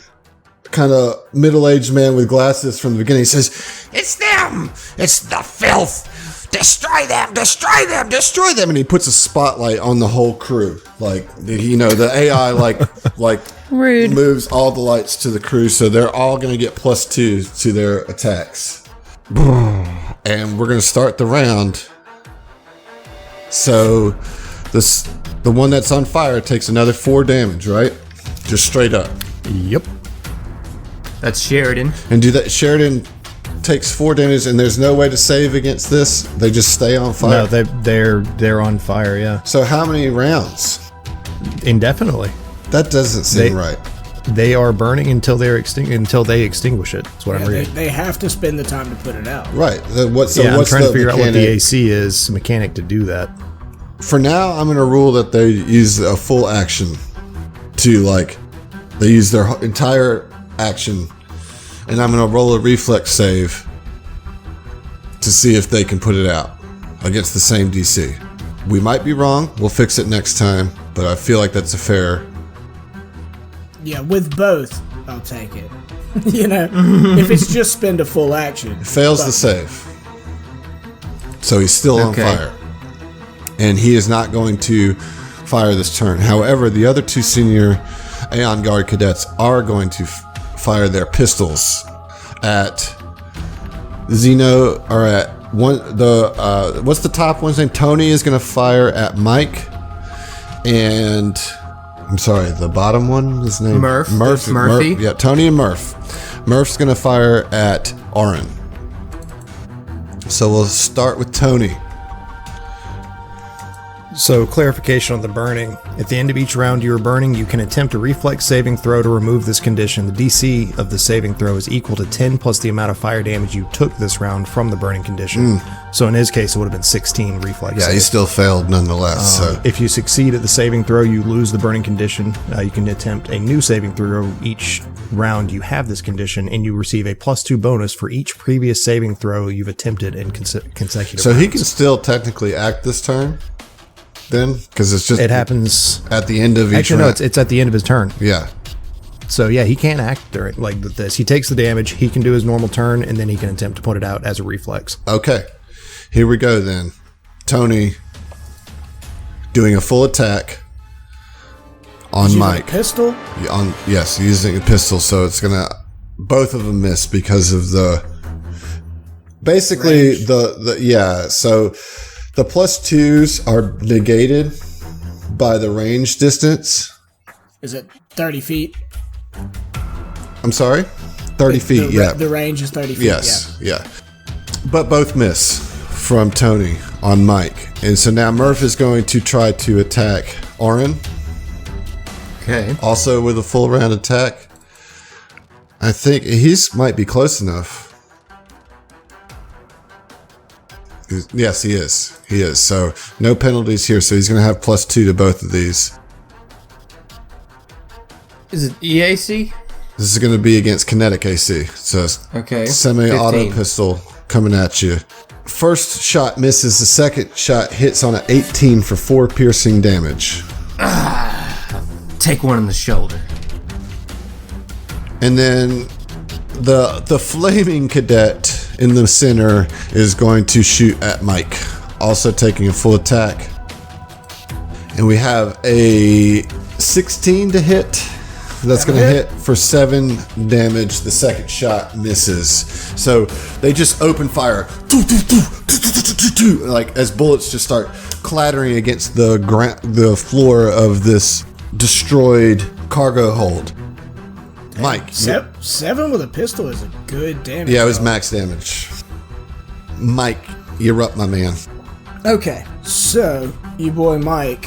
kind of middle-aged man with glasses from the beginning. He says, "It's them! It's the filth! Destroy them! Destroy them! Destroy them!" And he puts a spotlight on the whole crew. Like, the AI like Rude. moves all the lights to the crew, so they're all going to get +2 to their attacks. And we're going to start the round. So the one that's on fire takes another 4 damage, right? Just straight up. Yep. That's Sheridan. And Sheridan takes 4 damage, and there's no way to save against this. They just stay on fire. No, they're on fire. Yeah. So how many rounds? Indefinitely. That doesn't seem right. They are burning until they extinguish it. That's what I'm reading. They have to spend the time to put it out. Right. I'm trying to figure out what the AC is mechanic to do that. For now, I'm going to rule that they use a full action to they use their entire action, and I'm going to roll a reflex save to see if they can put it out against the same DC. We might be wrong. We'll fix it next time, but I feel like that's a fair. Yeah, with both, I'll take it. If it's just spend a full action. Fails the save. So he's still on fire. And he is not going to fire this turn. However, the other 2 senior Aeon Guard cadets are going to fire their pistols at Zeno, or at what's the top one's name? Tony is going to fire at Mike, and I'm sorry, the bottom one, his name? Murphy. Yeah, Tony and Murph. Murph's going to fire at Oren. So we'll start with Tony. So, clarification on the burning. At the end of each round you are burning, you can attempt a reflex saving throw to remove this condition. The DC of the saving throw is equal to 10 plus the amount of fire damage you took this round from the burning condition. So in his case, it would have been 16 reflex. Yeah, he still failed nonetheless. So if you succeed at the saving throw, you lose the burning condition. You can attempt a new saving throw each round you have this condition, and you receive a +2 bonus for each previous saving throw you've attempted in consecutive So rounds. he can still technically act this turn? Then, because it happens at the end of each actually round. no, it's at the end of his turn. Yeah. So yeah, he can't act during with this. He takes the damage, he can do his normal turn, and then he can attempt to put it out as a reflex. Okay, here we go then. Tony doing a full attack on Mike. Pistol? Yes, using a pistol, so it's gonna both of them miss because of the basically range. So the +2s are negated by the range distance. Is it 30 feet? I'm sorry? 30 feet, yeah. The range is 30 feet, yes, yeah. But both miss from Tony on Mike. And so now Murph is going to try to attack Oren. Okay. Also with a full round attack. I think might be close enough. Yes, he is. He is. So no penalties here. So he's going to have +2 to both of these. Is it EAC? This is going to be against kinetic AC. So Okay. semi-auto 15. pistol coming at you. First shot misses. The second shot hits on an 18 for 4 piercing damage. Take one in the shoulder. And then The flaming cadet in the center is going to shoot at Mike, also taking a full attack. And we have a 16 to hit. That's going to hit for 7 damage. The second shot misses. So they just open fire, like as bullets just start clattering against the floor of this destroyed cargo hold. Mike. 7 with a pistol is a good damage. Yeah, it was max damage. Mike, you're up, my man. Okay, so you boy Mike,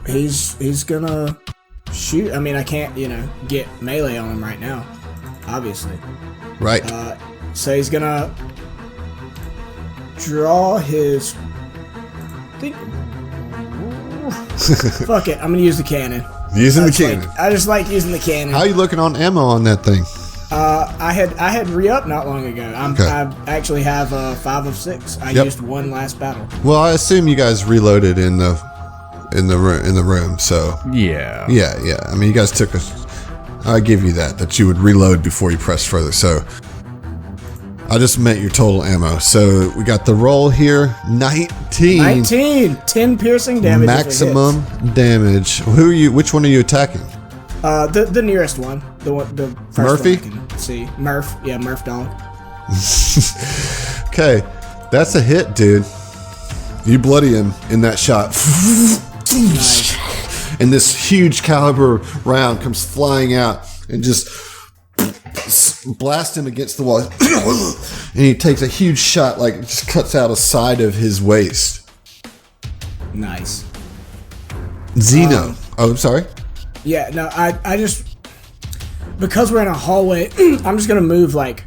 he's gonna shoot. I mean, I can't, get melee on him right now, obviously. Right. So he's gonna draw his. Fuck it, I'm gonna use the cannon. Using the cannon. I just like using the cannon. How are you looking on ammo on that thing? I had re-up not long ago. Okay. I actually have 5 of 6. I used 1 last battle. Well, I assume you guys reloaded in the room. So Yeah. yeah. I mean, you guys took I give you that you would reload before you press further. So I just meant your total ammo. So we got the roll here. 19. 10 piercing damage. Maximum damage. Which one are you attacking? The nearest one. The first Murphy? one I can see. Murph. Yeah, Murph dog. Okay. That's a hit, dude. You bloody him in that shot. Nice. And this huge caliber round comes flying out and just blast him against the wall. And he takes a huge shot, like just cuts out a side of his waist. Nice. Zeno. I'm sorry. Yeah, no, I just... Because we're in a hallway, I'm just going to move like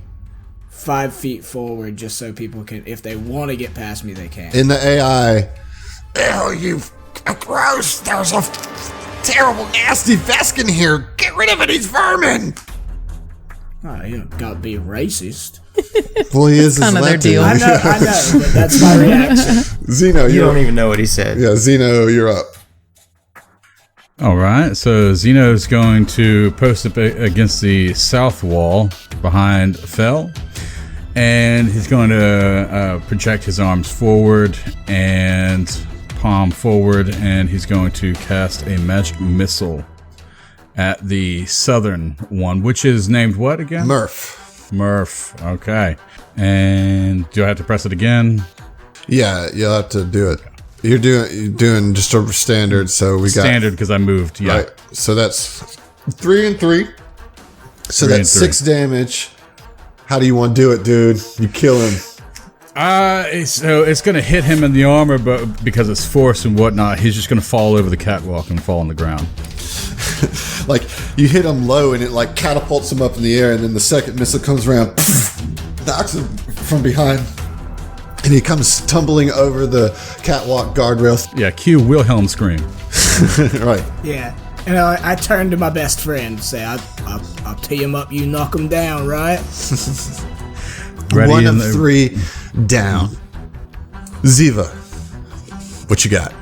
5 feet forward just so people can, if they want to get past me, they can. In the AI, oh, you gross, there's a terrible, nasty Vesk in here. Get rid of it, he's vermin. Oh, you don't got to be racist. Well, he is kind of their Azlanti. deal. I know, but that's my reaction. Zeno, You don't even know what he said. Yeah, Zeno, you're up. All right, so Zeno's going to post up against the south wall behind Fel, and he's going to project his arms forward and palm forward, and he's going to cast a magic missile at the southern one, which is named what again? Murph. Okay. And do I have to press it again? Yeah, you'll have to do it. You're doing just a standard, so we got Standard because I moved, yeah. Right. So that's 3 and 3. So 3 that's and 3. 6 damage. How do you want to do it, dude? You kill him. So it's going to hit him in the armor, but because it's force and whatnot, he's just going to fall over the catwalk and fall on the ground. Like, you hit him low and it like catapults him up in the air, and then the second missile comes around, knocks him from behind, and he comes tumbling over the catwalk guardrail. Yeah, cue Wilhelm scream. Right. Yeah. And I turn to my best friend and say, I'll tee him up, you knock him down, right? Ready 1 in of the- 3 down. Ziva, what you got?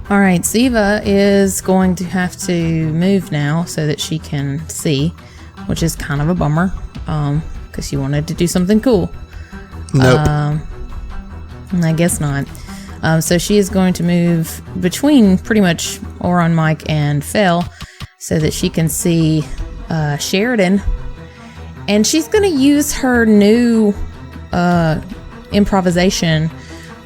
All right, Ziva is going to have to move now so that she can see, which is kind of a bummer, because she wanted to do something cool. Nope. I guess not. So she is going to move between pretty much Oron, Mike, and Fel so that she can see Sheridan. And she's going to use her new improvisation,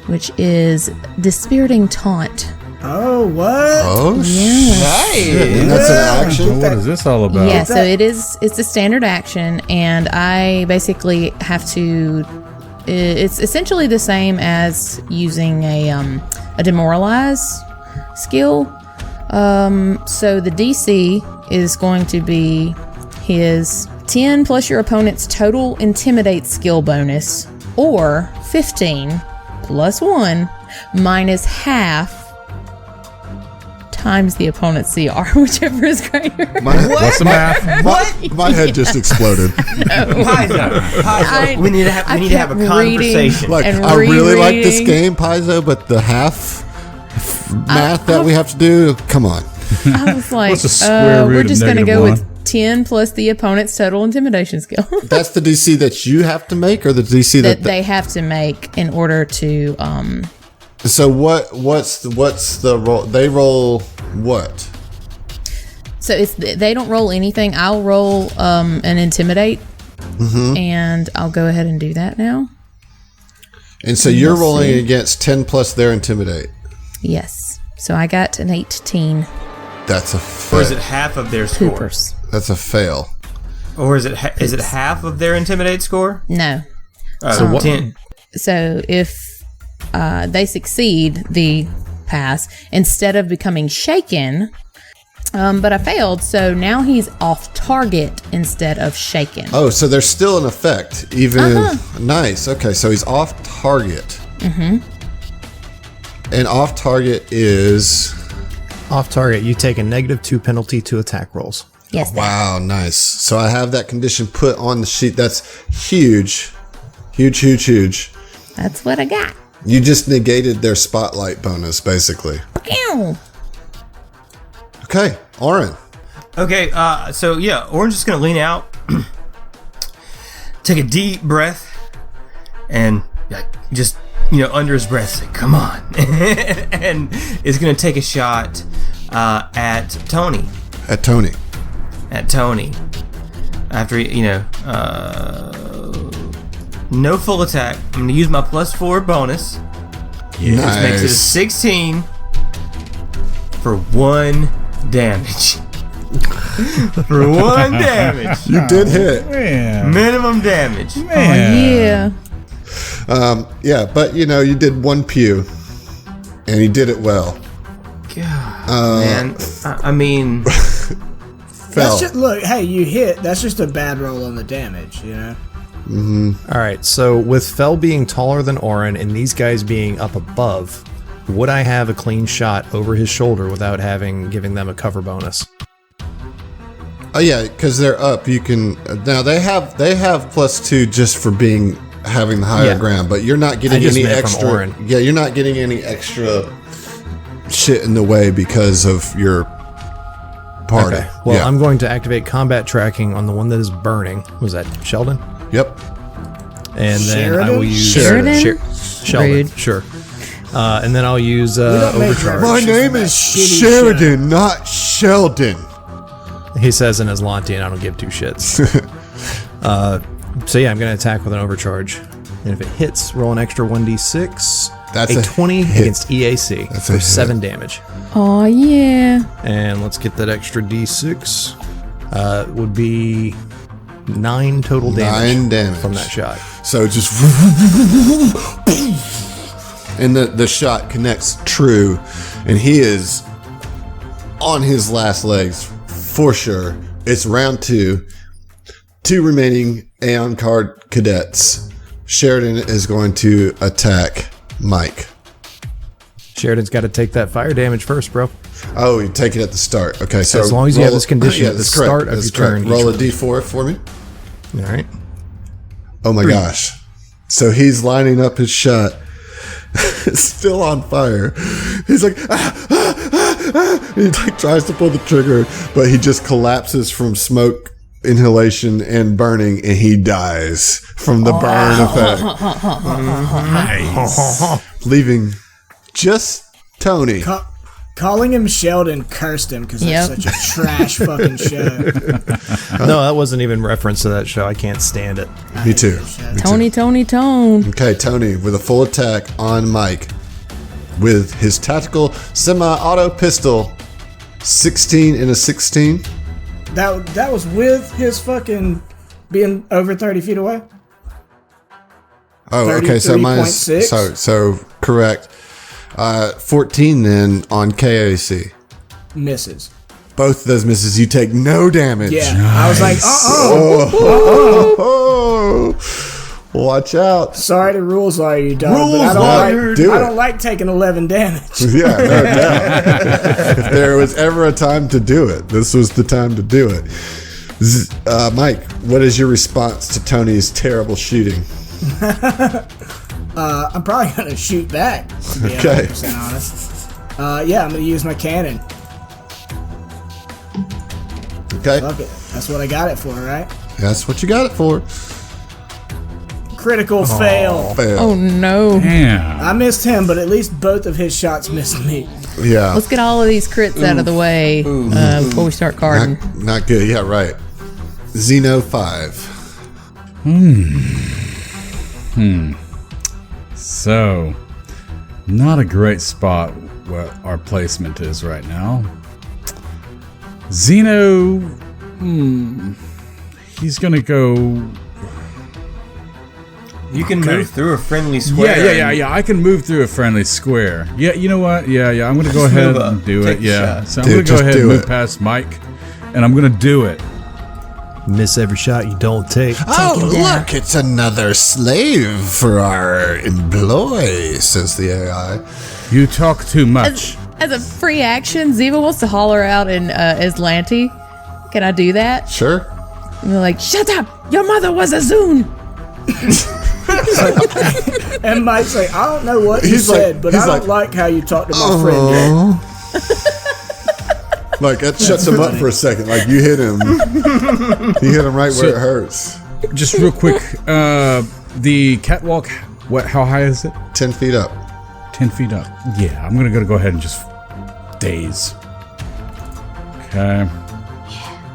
which is Dispiriting Taunt. Oh, what? Oh, Nice. that's an action. What is this all about? Yeah, so it's a standard action, and I basically have to... It's essentially the same as using a demoralize skill. So the DC is going to be his 10 plus your opponent's total intimidate skill bonus, or 15 plus 1 minus half times the opponent's CR, whichever is greater. What's the math? My head just exploded. Paizo, we need to have a conversation. Like, And I really like this rereading. game, Paizo, but the half math that we have to do, come on. I was like, What's the square root we're of just going to negative go 1? with 10 plus the opponent's total intimidation skill. That's the DC that you have to make, or the DC that they have to make in order to. So what's the roll? They roll what? So they don't roll anything. I'll roll an intimidate, and I'll go ahead and do that now. And so you're rolling against 10 plus their intimidate. Yes. So I got an 18. That's a fail. Or is it half of their score? Coopers. That's a fail. Or is it half of their intimidate score? No. So what? 10. So if they succeed the pass, instead of becoming shaken, but I failed, so now he's off target instead of shaken. Oh, so they're still in effect, even. Nice. Okay, so he's off target. And off target is. Off target, you take a -2 penalty to attack rolls. Yes. Wow, nice. So I have that condition put on the sheet. That's huge. Huge. That's what I got. You just negated their spotlight bonus, basically. Ow. Okay, Oren. Okay, so yeah, Orange is going to lean out, take a deep breath, and just, under his breath, say, come on. And is going to take a shot at Tony. At Tony. After, no full attack. I'm going to use my +4 bonus. Nice. Which makes it a 16 for 1 damage. For 1 damage. You did hit. Man. Minimum damage. Oh, yeah. Yeah, but you did 1 pew, and he did it well. God, man. I mean, Fell. Look, hey, you hit. That's just a bad roll on the damage, All right, so with Fell being taller than Oren and these guys being up above, would I have a clean shot over his shoulder without giving them a cover bonus? Oh yeah, because they're up. You can now they have +2 just for having the higher ground, but you're not getting any extra. Yeah, you're not getting any extra shit in the way because of your party. Okay. Well, I'm going to activate combat tracking on the one that is burning. Was that Sheldon? Yep. And then I will use Sheridan? Sheldon. Rude. Sure. And then I'll use overcharge. My name is Sheridan, not Sheldon. He says in Azlanti, and I don't give 2 shits. So yeah, I'm going to attack with an overcharge. And if it hits, roll an extra 1d6. That's a a 20 hit. against EAC for 7 damage. Oh, yeah. And let's get that extra d6. Would be 9 total damage. 9 damage from that shot. So just and the shot connects true, and he is on his last legs for sure. It's round 2. 2 remaining Aeon card cadets. Sheridan is going to attack Mike. Sheridan's got to take that fire damage first, bro. Oh, you take it at the start. Okay, so as long as you have this condition at the that's correct. start of That's your correct. turn. Roll a d4 for me. All right. Oh my gosh. So he's lining up his shot. Still on fire. He's like, he tries to pull the trigger, but he just collapses from smoke inhalation and burning, and he dies from the burn effect. Nice. Leaving just Tony. Calling him Sheldon cursed him because it's such a trash fucking show. No, that wasn't even reference to that show. I can't stand it. Me too. Tony. Okay, Tony with a full attack on Mike with his tactical semi-auto pistol. 16 and a 16. That was with his fucking being over 30 feet away. Oh, okay. So minus. So correct. 14 then on KAC. Misses. Both of those misses. You take no damage. Yeah. I was like, Watch out. Sorry, the rules are you dog, Rules but I don't like taking 11 damage. Yeah, no doubt. If there was ever a time to do it, this was the time to do it. Mike, what is your response to Tony's terrible shooting? I'm probably going to shoot back, to be 100% honest. Yeah, I'm going to use my cannon. Okay. Fuck it. That's what I got it for, right? That's what you got it for. Critical fail. Oh no. Damn. I missed him, but at least both of his shots missed me. Yeah. Let's get all of these crits out of the way before we start carding. Not good. Yeah, right. Xeno 5. So, not a great spot where our placement is right now. Xeno, he's gonna go. You can move through a friendly square. Yeah. I can move through a friendly square. Yeah, you know what? Yeah. I'm gonna go ahead and do it. Take a Yeah. shot. So Dude, I'm gonna just go ahead and do move it. past Mike, and I'm gonna do it. Miss every shot you don't take. Oh, look, it's another slave for our employee, says the AI. You talk too much. As a free action, Ziva wants to holler out in Azlanti. Can I do that? Sure. And they're like, shut up! Your mother was a Zune! And Mike's like, I don't know what you He's like- said, but he's I don't like, like how you talk to my friend. Like, that shuts him up for a second. Like, you hit him. You hit him right where it hurts. Just real quick, the catwalk. How high is it? 10 feet up. 10 feet up. Yeah, I'm gonna go ahead and just daze. Okay.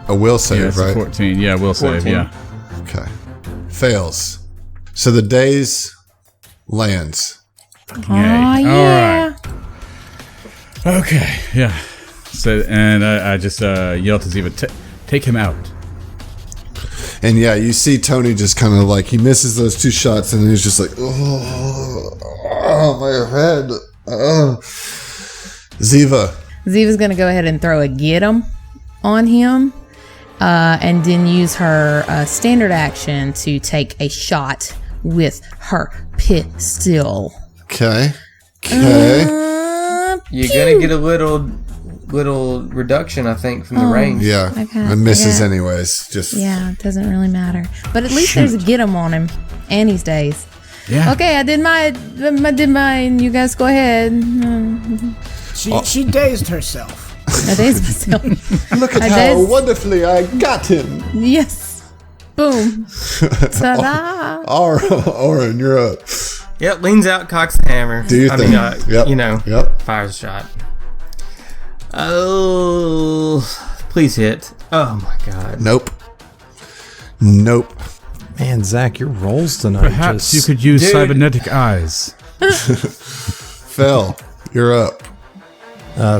A will Yeah, save, it's right? 14. Yeah, we'll save. 14. Yeah. Okay. Fails. So the daze lands. Aw, yeah. All right. Okay. Yeah. So, and I just yelled to Ziva, take him out. And yeah, you see Tony just kind of like, he misses those 2 shots and he's just like, oh my head. Ziva. Ziva's gonna go ahead and throw a get 'em on him, and then use her standard action to take a shot with her pistol. Okay. Okay. You're gonna get a little reduction, I think, from the range. Yeah. Okay, It misses okay. anyways. Just Yeah, it doesn't really matter. But at least there's a get 'em on him, and he's dazed. Yeah. Okay, I did mine. You guys go ahead. She dazed herself. I dazed myself. look at I how dazed- wonderfully I got him. Yes. Boom. Ta-da. Oren, you're up. Yep, leans out, cocks the hammer. Do your thing. Yep. You know, Yep. fires a shot. Oh, please hit. Oh my god. Nope. Man, Zach, your rolls tonight. Perhaps you could use Dude. cybernetic eyes. Fell. You're up.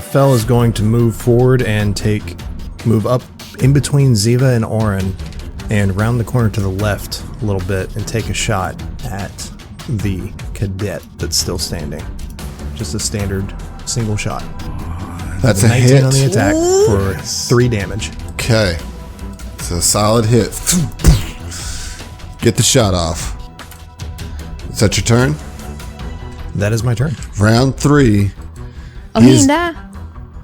Fell is going to move forward and move up in between Ziva and Oren and round the corner to the left a little bit and take a shot at the cadet that's still standing. Just a standard single shot. That's a 19 hit. on the attack for 3 damage. Okay. It's a solid hit. Get the shot off. Is that your turn? That is my turn. Round 3. Oh, he didn't die?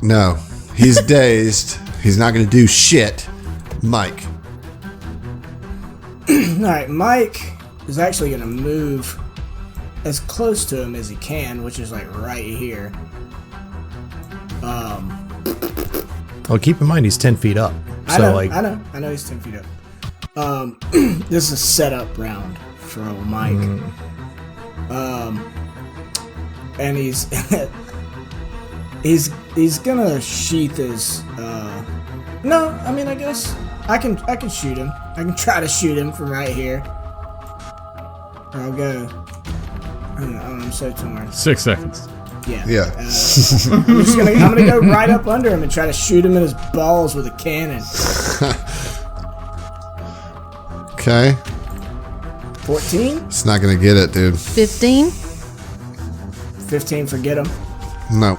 No. He's dazed. He's not going to do shit. Mike. Alright, Mike is actually going to move as close to him as he can, which is like right here. Well, keep in mind he's 10 feet up. So, I know he's 10 feet up. This is a setup round for old Mike. And he's he's gonna sheath his no, I mean, I guess I can shoot him. I can try to shoot him from right here. I'll go. I'm so torn. 6 seconds. Yeah. I'm gonna go right up under him and try to shoot him in his balls with a cannon. Okay. 14? It's not going to get it, dude. 15? 15 for get him. No.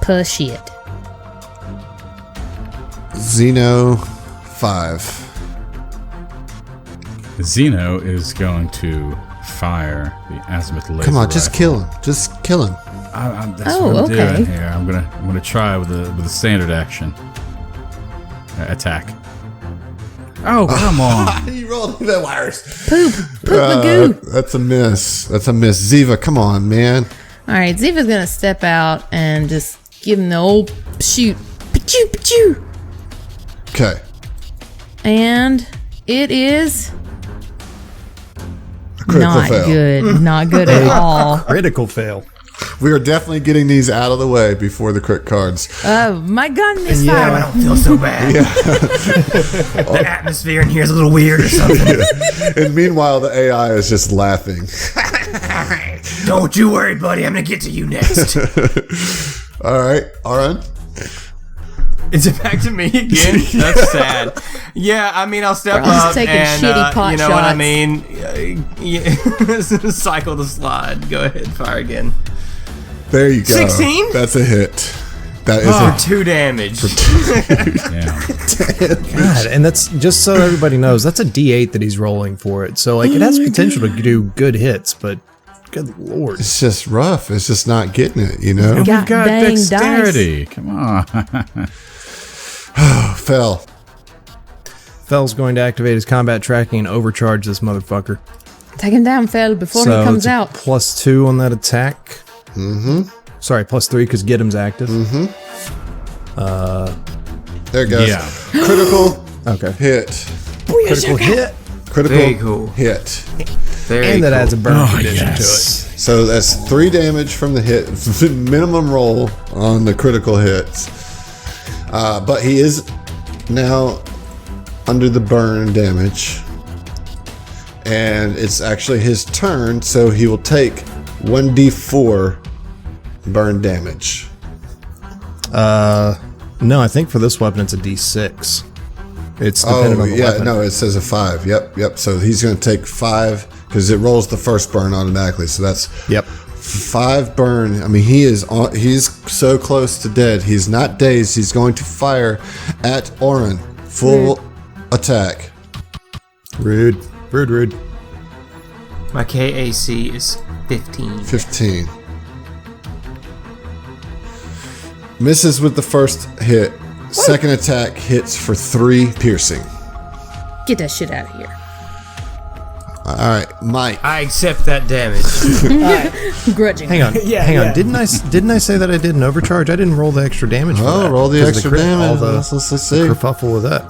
Push it. Xeno 5. Zeno is going to fire the azimuth laser. Come on, just rifle. kill him. Just kill him. That's Oh, what I'm okay. doing here. I'm gonna try with a standard action attack. Oh, come on! You rolled even worse. Poop magoo. That's a miss. Ziva, come on, man. All right, Ziva's gonna step out and just give him the old shoot. Pachoo, pachoo. Okay. And it is A critical not fail. good. Not good at all. Critical fail. We are definitely getting these out of the way before the crit cards. Oh, my gun is I fire. don't feel so bad. The atmosphere in here is a little weird or something. And meanwhile, the AI is just laughing. Don't you worry, buddy. I'm gonna get to you next. All right, Aaron. Is it back to me again? That's sad. Yeah, I mean, I'll step Bro, he's up taking and shitty pot you know what I shots. mean. Cycle the slide. Go ahead, fire again. There you go. 16? That's a hit. That is For a 2 damage. Yeah. God, and that's just so everybody knows, that's a D8 that he's rolling for it. So like it has potential to do good hits, but good lord. It's just rough. It's just not getting it, you know? We've God got dang dexterity. Come on. Fell. Fell's going to activate his combat tracking and overcharge this motherfucker. Take him down, Phil, before So he comes it's a out. +2 on that attack. Sorry, +3 because Gittim's active. There it goes. Yeah. Critical Okay. hit. Critical hit. Critical Very cool. hit. Very And that cool. adds a burn Oh, condition yes. So that's 3 damage from the hit. Minimum roll on the critical hits. But he is now under the burn damage. And it's actually his turn, so he will take 1d4 burn damage. No, I think for this weapon it's a D6. It's dependent on the weapon. No, it says a 5. Yep. So he's going to take 5 because it rolls the first burn automatically. So that's Yep. 5 burn. I mean, he's so close to dead. He's not dazed. He's going to fire at Oren. Full attack. Rude. My KAC is 15. 15. Misses with the first hit. Second attack hits for 3 piercing. Get that shit out of here. All right, Mike. I accept that damage. Grudging. Hang on. Yeah, Hang yeah. on. Didn't I say that I did an overcharge? I didn't roll the extra damage for Oh, that. roll the 'Cause extra all damage. the Let's see. kerfuffle with that.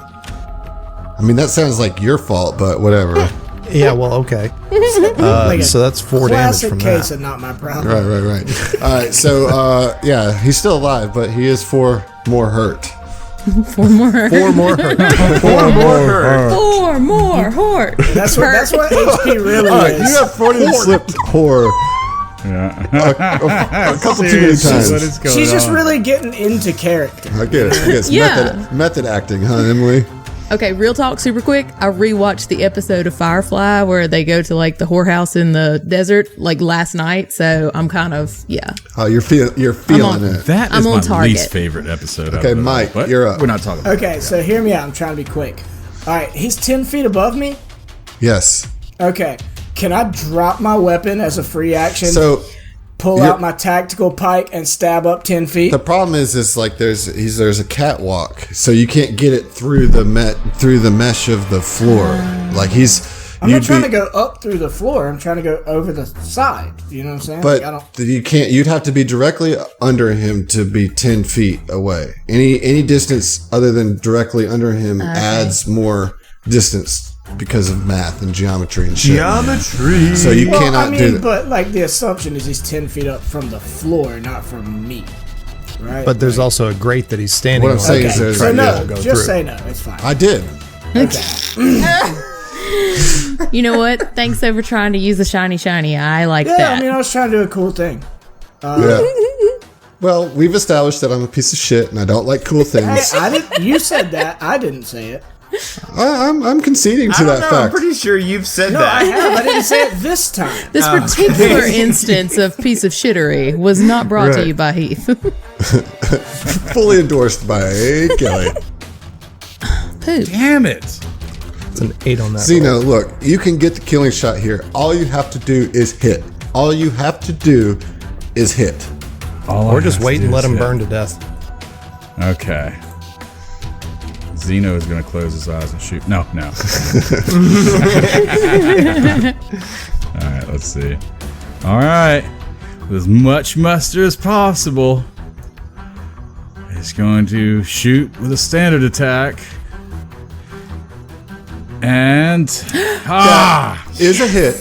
I mean, that sounds like your fault, but whatever. Yeah, well, okay. Like a So that's 4 damage classic from case that. of not my problem. Right. All right, so yeah, he's still alive, but he is 4 more hurt. 4 more. 4 more hurt. 4 more hurt. 4 more hurt. That's what HP really All right, is. you have 40 slipped horror a couple too many times. She's just really getting into character. I guess. Yeah. Method acting, huh, Emily? Okay, real talk, super quick. I rewatched the episode of Firefly where they go to like the whorehouse in the desert like last night. So I'm kind of Oh, you're feeling it. That I'm is on my target. least favorite episode. Okay, out of it. Mike, But you're up. We're not talking about Okay, so hear me out. I'm trying to be quick. All right, he's 10 feet above me. Yes. Okay, can I drop my weapon as a free action? So pull you're- out my tactical pike and stab up 10 feet. the problem is like there's a catwalk, so you can't get it through the mesh of the floor. Like I'm not trying to go up through the floor. I'm trying to go over the side. You know what I'm saying? Like, I don't. But you can't. You'd have to be directly under him to be 10 feet away. Any distance other than directly under him adds more distance because of math and geometry and shit. Geometry. So you Well, cannot I mean, do that. but like the assumption is he's 10 feet up from the floor, not from me. Right? But there's also a grate that he's standing What on. I'm saying okay. is there's- So yeah, no, we'll go just through. say no. It's fine. I did. You know what? Thanks for trying to use the shiny. I like Yeah, that. I mean, I was trying to do a cool thing. Yeah. Well, we've established that I'm a piece of shit and I don't like cool Hey, things. I didn't. You said that. I didn't say it. I'm conceding I to don't that know. I'm fact. pretty sure you've said No, I that. have. I didn't say it this time. This particular instance of piece of shittery was not brought to Right. you by Heath. Fully endorsed by Kelly. Poop. Damn it. It's an 8 on that. Zeno, look, you can get the killing shot here. All you have to do is hit. All you have to do is hit. Or just wait and let him burn to death. Okay. Zeno is going to close his eyes and shoot. No. All right, let's see. All right. With as much muster as possible, he's going to shoot with a standard attack And Is a hit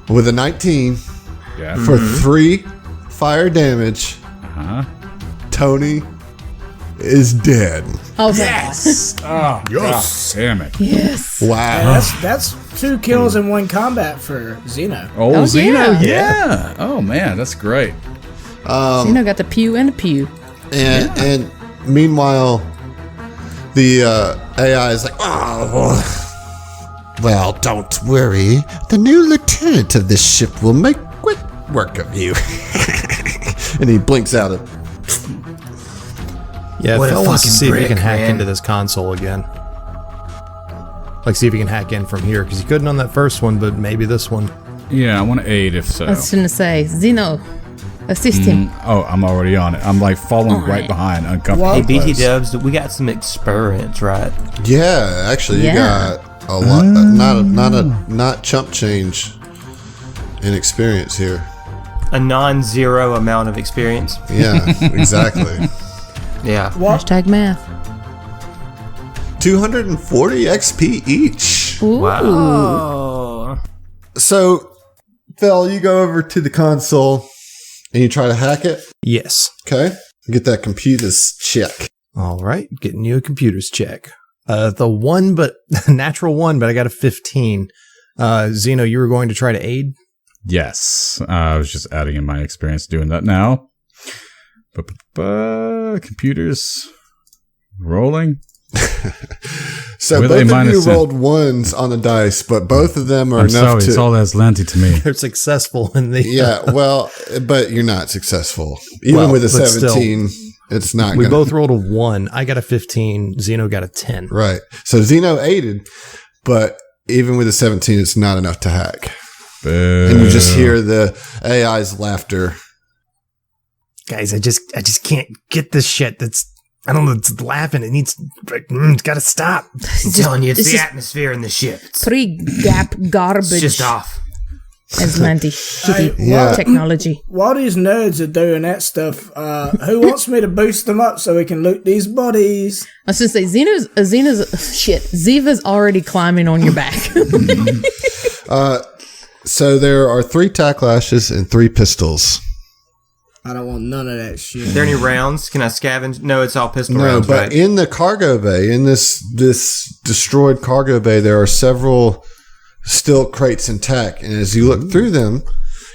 with a 19 yeah. for 3 fire damage. Tony is dead. Oh, Yes. Oh, yes. Damn it. yes. Wow. That's 2 kills in 1 combat for Xeno. Oh, Zeno. yeah. Yeah. Oh man, that's great. Zeno got the pew and the pew. And meanwhile, the AI is like, oh, well, don't worry. The new lieutenant of this ship will make quick work of you. And he blinks out it. Yeah, What a Phil wants to fucking see if he brick, can hack man. into this console again. Like, see if he can hack in from here, because he couldn't on that first one, but maybe this one. Yeah, I want to aid if so. I was going to say, Zeno, assist him. Oh, I'm already on it. I'm like following right behind, uncomfortable. Hey, BT close. Dubs, we got some experience, right? Yeah, actually, you Yeah. got a lot. Not chump change in experience here. A non-zero amount of experience. Yeah, exactly. Yeah. Hashtag math. 240 XP each. Ooh. Oh. So, Phil, you go over to the console and you try to hack it. Yes. Okay. Get that computer's check. All right, getting you a computer's check. The one, but natural 1, but I got a 15. Zeno, you were going to try to aid? Yes, I was just adding in my experience doing that now. Computers rolling. So With both a of you -10. rolled 1s on the dice, but both of them are I'm enough sorry, to. it's all Azlanti to me. They're successful in the. Yeah, well, but you're not successful. Even Well, with a but still, 17, it's not We gonna, both rolled a 1. I got a 15. Zeno got a 10. right. So Zeno aided, but even with a 17, it's not enough to hack. And you just hear the AI's laughter. Guys, I just can't get this shit. I don't know, it's laughing. It's gotta stop. I'm telling you, it's it's the just- atmosphere in the ship. It's Pre-gap garbage. just off. Azlanti shitty Yeah. technology. While these nerds are doing that stuff, who wants me to boost them up so we can loot these bodies? I was going to say, Ziva's already climbing on your back. So there are 3 tack lashes and 3 pistols. I don't want none of that Are shit. there any rounds? Can I scavenge? No, it's all pistol No, rounds, but right? in the cargo bay, in this destroyed cargo bay, there are several steel crates intact. And as you look through them,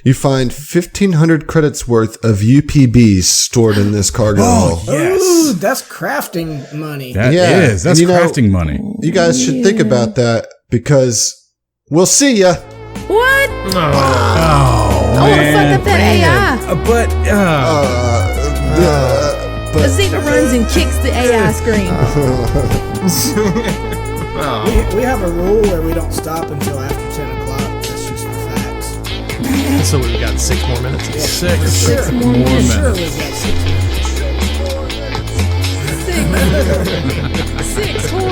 you find 1,500 credits worth of UPBs stored in this cargo hull. Ooh, that's crafting money. That Yeah, is. That's and you know- crafting money. You guys should think about that because we'll see ya. What? Oh, I want to fuck up that AI. But Ziva runs and kicks the AI screen. We have a rule where we don't stop until after 10 o'clock. That's just the facts. So we've got 6 more minutes. Six more Sure, minutes. we've got 6 minutes. 6 more